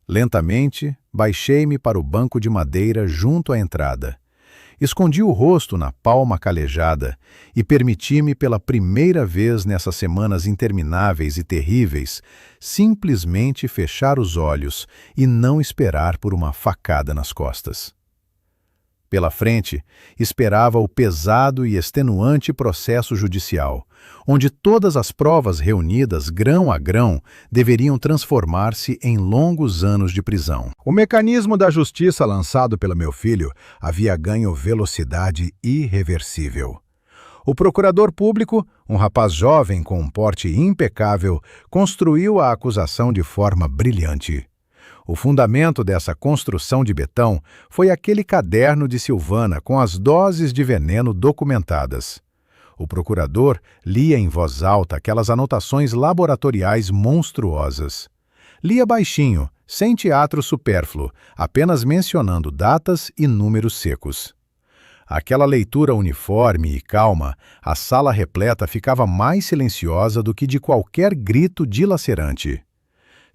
Lentamente, baixei-me para o banco de madeira junto à entrada. Escondi o rosto na palma calejada e permiti-me pela primeira vez nessas semanas intermináveis e terríveis simplesmente fechar os olhos e não esperar por uma facada nas costas. Pela frente, esperava o pesado e extenuante processo judicial, onde todas as provas reunidas grão a grão deveriam transformar-se em longos anos de prisão. O mecanismo da justiça lançado pelo meu filho havia ganho velocidade irreversível. O procurador público, um rapaz jovem com um porte impecável, construiu a acusação de forma brilhante. O fundamento dessa construção de betão foi aquele caderno de Silvana com as doses de veneno documentadas. O procurador lia em voz alta aquelas anotações laboratoriais monstruosas. Lia baixinho, sem teatro supérfluo, apenas mencionando datas e números secos. Aquela leitura uniforme e calma, a sala repleta ficava mais silenciosa do que de qualquer grito dilacerante.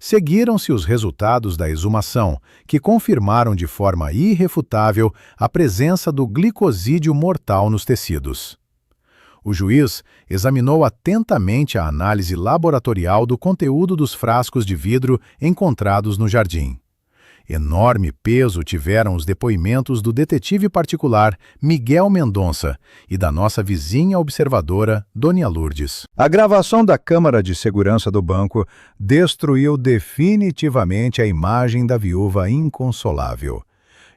Seguiram-se os resultados da exumação, que confirmaram de forma irrefutável a presença do glicosídeo mortal nos tecidos. O juiz examinou atentamente a análise laboratorial do conteúdo dos frascos de vidro encontrados no jardim. Enorme peso tiveram os depoimentos do detetive particular Miguel Mendonça e da nossa vizinha observadora, Dona Lourdes. A gravação da câmara de segurança do banco destruiu definitivamente a imagem da viúva inconsolável.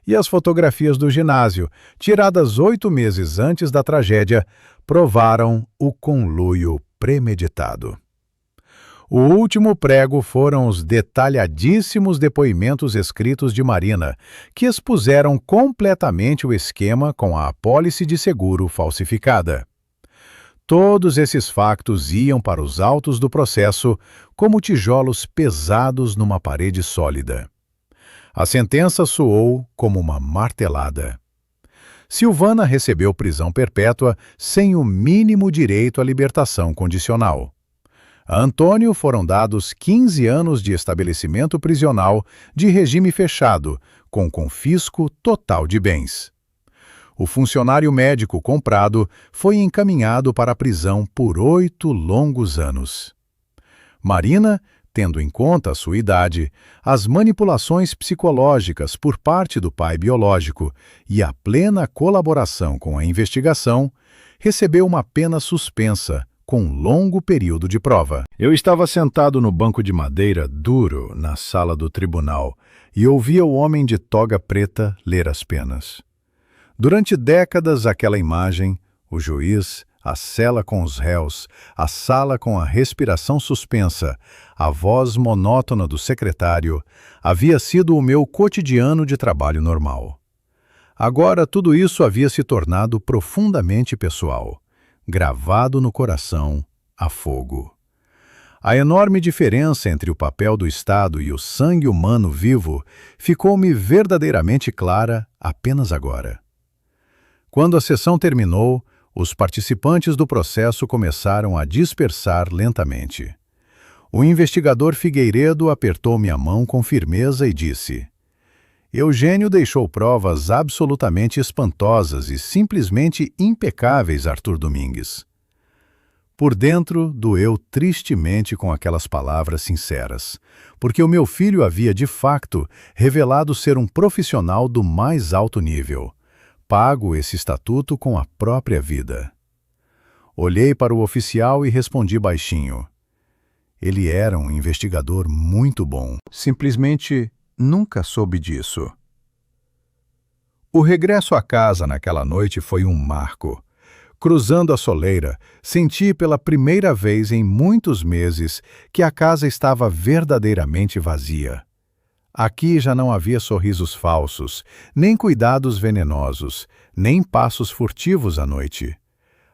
E as fotografias do ginásio, tiradas 8 meses antes da tragédia, provaram o conluio premeditado. O último prego foram os detalhadíssimos depoimentos escritos de Marina, que expuseram completamente o esquema com a apólice de seguro falsificada. Todos esses factos iam para os autos do processo como tijolos pesados numa parede sólida. A sentença soou como uma martelada. Silvana recebeu prisão perpétua sem o mínimo direito à libertação condicional. A Antônio foram dados 15 anos de estabelecimento prisional de regime fechado, com confisco total de bens. O funcionário médico comprado foi encaminhado para a prisão por 8 longos anos. Marina, tendo em conta a sua idade, as manipulações psicológicas por parte do pai biológico e a plena colaboração com a investigação, recebeu uma pena suspensa, com um longo período de prova. Eu estava sentado no banco de madeira duro na sala do tribunal e ouvia o homem de toga preta ler as penas. Durante décadas, aquela imagem, o juiz, a cela com os réus, a sala com a respiração suspensa, a voz monótona do secretário, havia sido o meu cotidiano de trabalho normal. Agora, tudo isso havia se tornado profundamente pessoal, gravado no coração a fogo. A enorme diferença entre o papel do Estado e o sangue humano vivo ficou-me verdadeiramente clara apenas agora. Quando a sessão terminou, os participantes do processo começaram a dispersar lentamente. O investigador Figueiredo apertou minha mão com firmeza e disse: Eugênio deixou provas absolutamente espantosas e simplesmente impecáveis, Arthur Domingues. Por dentro, doeu tristemente com aquelas palavras sinceras, porque o meu filho havia, de facto, revelado ser um profissional do mais alto nível, pago esse estatuto com a própria vida. Olhei para o oficial e respondi baixinho. Ele era um investigador muito bom. Simplesmente nunca soube disso. O regresso à casa naquela noite foi um marco. Cruzando a soleira, senti pela primeira vez em muitos meses que a casa estava verdadeiramente vazia. Aqui já não havia sorrisos falsos, nem cuidados venenosos, nem passos furtivos à noite.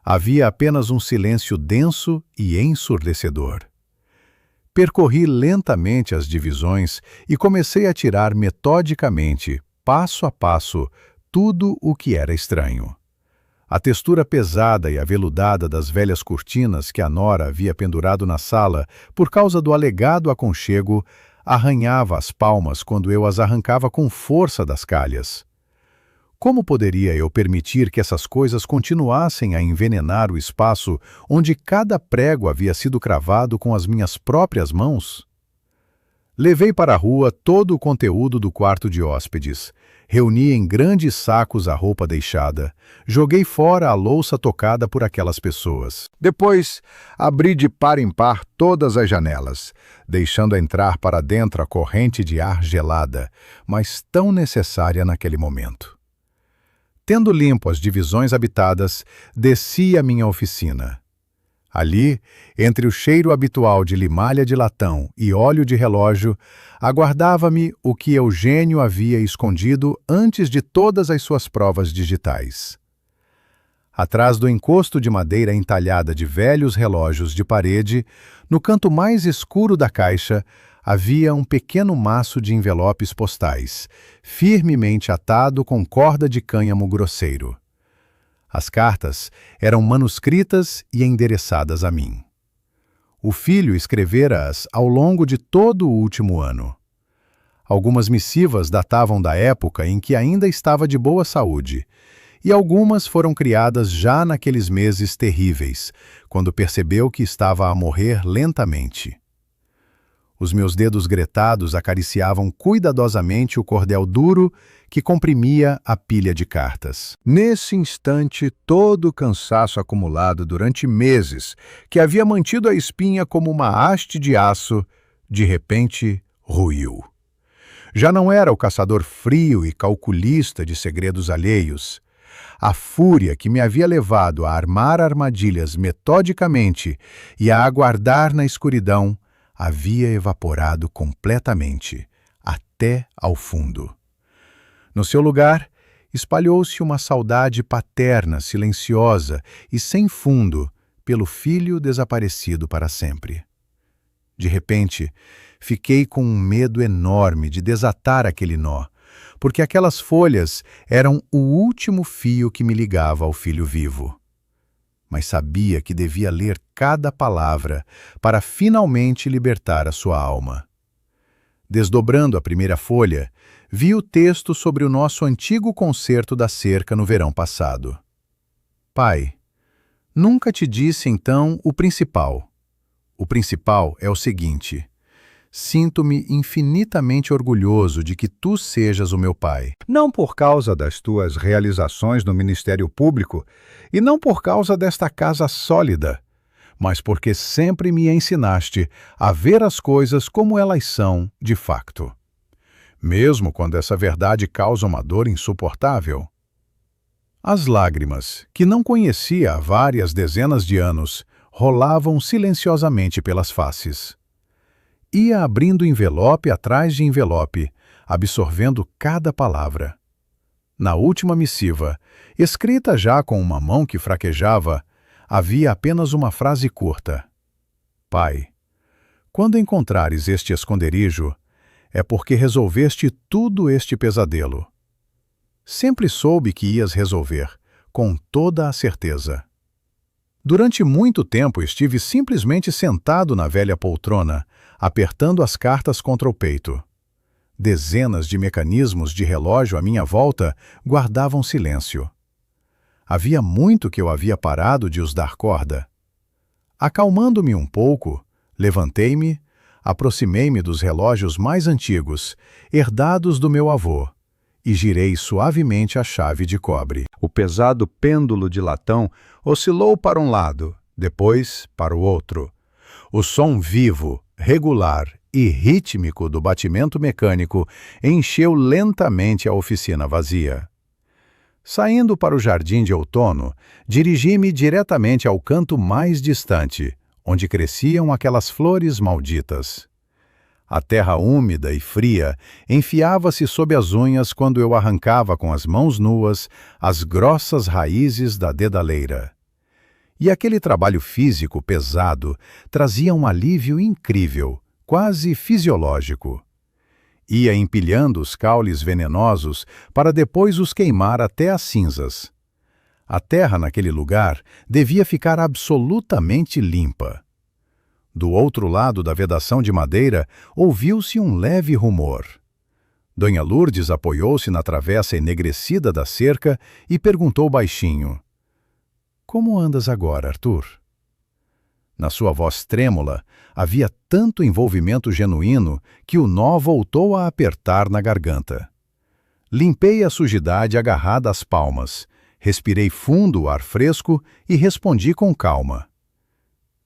Havia apenas um silêncio denso e ensurdecedor. Percorri lentamente as divisões e comecei a tirar metodicamente, passo a passo, tudo o que era estranho. A textura pesada e aveludada das velhas cortinas que a nora havia pendurado na sala por causa do alegado aconchego arranhava as palmas quando eu as arrancava com força das calhas. Como poderia eu permitir que essas coisas continuassem a envenenar o espaço onde cada prego havia sido cravado com as minhas próprias mãos? Levei para a rua todo o conteúdo do quarto de hóspedes, reuni em grandes sacos a roupa deixada, joguei fora a louça tocada por aquelas pessoas. Depois, abri de par em par todas as janelas, deixando entrar para dentro a corrente de ar gelada, mas tão necessária naquele momento. Tendo limpo as divisões habitadas, desci à minha oficina. Ali, entre o cheiro habitual de limalha de latão e óleo de relógio, aguardava-me o que Eugênio havia escondido antes de todas as suas provas digitais. Atrás do encosto de madeira entalhada de velhos relógios de parede, no canto mais escuro da caixa, havia um pequeno maço de envelopes postais, firmemente atado com corda de cânhamo grosseiro. As cartas eram manuscritas e endereçadas a mim. O filho escrevera-as ao longo de todo o último ano. Algumas missivas datavam da época em que ainda estava de boa saúde, e algumas foram criadas já naqueles meses terríveis, quando percebeu que estava a morrer lentamente. Os meus dedos gretados acariciavam cuidadosamente o cordel duro que comprimia a pilha de cartas. Nesse instante, todo o cansaço acumulado durante meses, que havia mantido a espinha como uma haste de aço, de repente ruiu. Já não era o caçador frio e calculista de segredos alheios. A fúria que me havia levado a armar armadilhas metodicamente e a aguardar na escuridão havia evaporado completamente, até ao fundo. No seu lugar, espalhou-se uma saudade paterna, silenciosa e sem fundo, pelo filho desaparecido para sempre. De repente, fiquei com um medo enorme de desatar aquele nó, porque aquelas folhas eram o último fio que me ligava ao filho vivo. Mas sabia que devia ler cada palavra para finalmente libertar a sua alma. Desdobrando a primeira folha, vi o texto sobre o nosso antigo concerto da cerca no verão passado. Pai, nunca te disse então o principal. O principal é o seguinte: sinto-me infinitamente orgulhoso de que tu sejas o meu pai. Não por causa das tuas realizações no Ministério Público e não por causa desta casa sólida, mas porque sempre me ensinaste a ver as coisas como elas são de facto. Mesmo quando essa verdade causa uma dor insuportável. As lágrimas, que não conhecia há várias dezenas de anos, rolavam silenciosamente pelas faces. Ia abrindo envelope atrás de envelope, absorvendo cada palavra. Na última missiva, escrita já com uma mão que fraquejava, havia apenas uma frase curta. Pai, quando encontrares este esconderijo, é porque resolveste tudo este pesadelo. Sempre soube que ias resolver, com toda a certeza. Durante muito tempo estive simplesmente sentado na velha poltrona, apertando as cartas contra o peito. Dezenas de mecanismos de relógio à minha volta guardavam silêncio. Havia muito que eu havia parado de os dar corda. Acalmando-me um pouco, levantei-me, aproximei-me dos relógios mais antigos, herdados do meu avô, e girei suavemente a chave de cobre. O pesado pêndulo de latão oscilou para um lado, depois para o outro. O som vivo, regular e rítmico do batimento mecânico encheu lentamente a oficina vazia. Saindo para o jardim de outono, dirigi-me diretamente ao canto mais distante, onde cresciam aquelas flores malditas. A terra úmida e fria enfiava-se sob as unhas quando eu arrancava com as mãos nuas as grossas raízes da dedaleira. E aquele trabalho físico pesado trazia um alívio incrível, quase fisiológico. Ia empilhando os caules venenosos para depois os queimar até as cinzas. A terra naquele lugar devia ficar absolutamente limpa. Do outro lado da vedação de madeira, ouviu-se um leve rumor. Dona Lourdes apoiou-se na travessa enegrecida da cerca e perguntou baixinho: "Como andas agora, Arthur?" Na sua voz trêmula, havia tanto envolvimento genuíno que o nó voltou a apertar na garganta. Limpei a sujidade agarrada às palmas, respirei fundo o ar fresco e respondi com calma: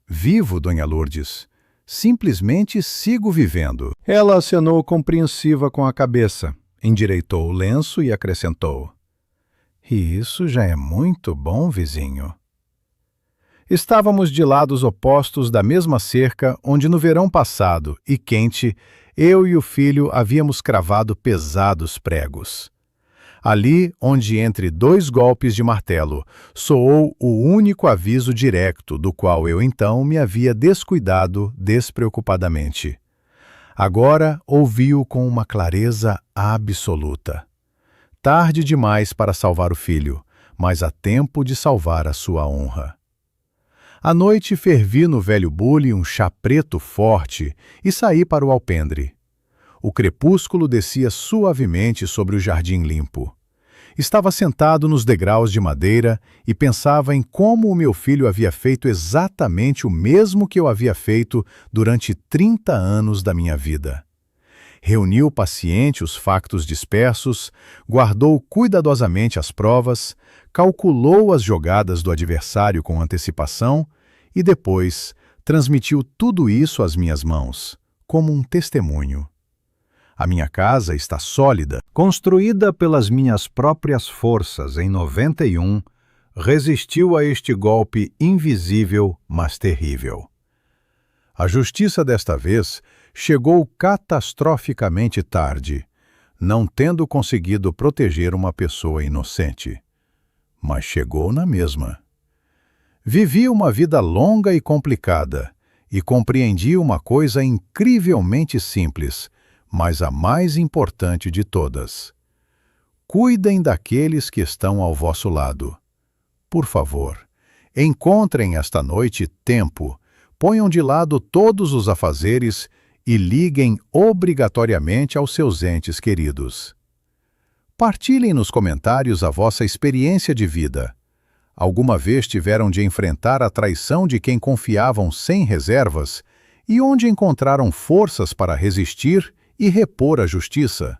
"Vivo, Dona Lourdes. Simplesmente sigo vivendo." Ela acenou compreensiva com a cabeça, endireitou o lenço e acrescentou: "E isso já é muito bom, vizinho." Estávamos de lados opostos da mesma cerca onde no verão passado, e quente, eu e o filho havíamos cravado pesados pregos. Ali, onde entre dois golpes de martelo, soou o único aviso direto do qual eu então me havia descuidado despreocupadamente. Agora ouvi-o com uma clareza absoluta. Tarde demais para salvar o filho, mas a tempo de salvar a sua honra. À noite fervi no velho bule um chá preto forte e saí para o alpendre. O crepúsculo descia suavemente sobre o jardim limpo. Estava sentado nos degraus de madeira e pensava em como o meu filho havia feito exatamente o mesmo que eu havia feito durante 30 anos da minha vida. Reuniu paciente os factos dispersos, guardou cuidadosamente as provas, calculou as jogadas do adversário com antecipação e depois transmitiu tudo isso às minhas mãos, como um testemunho. A minha casa está sólida, construída pelas minhas próprias forças em 91, resistiu a este golpe invisível, mas terrível. A justiça desta vez chegou catastroficamente tarde, não tendo conseguido proteger uma pessoa inocente. Mas chegou na mesma. Vivi uma vida longa e complicada e compreendi uma coisa incrivelmente simples, mas a mais importante de todas. Cuidem daqueles que estão ao vosso lado. Por favor, encontrem esta noite tempo, ponham de lado todos os afazeres e liguem obrigatoriamente aos seus entes queridos. Partilhem nos comentários a vossa experiência de vida. Alguma vez tiveram de enfrentar a traição de quem confiavam sem reservas e onde encontraram forças para resistir e repor a justiça?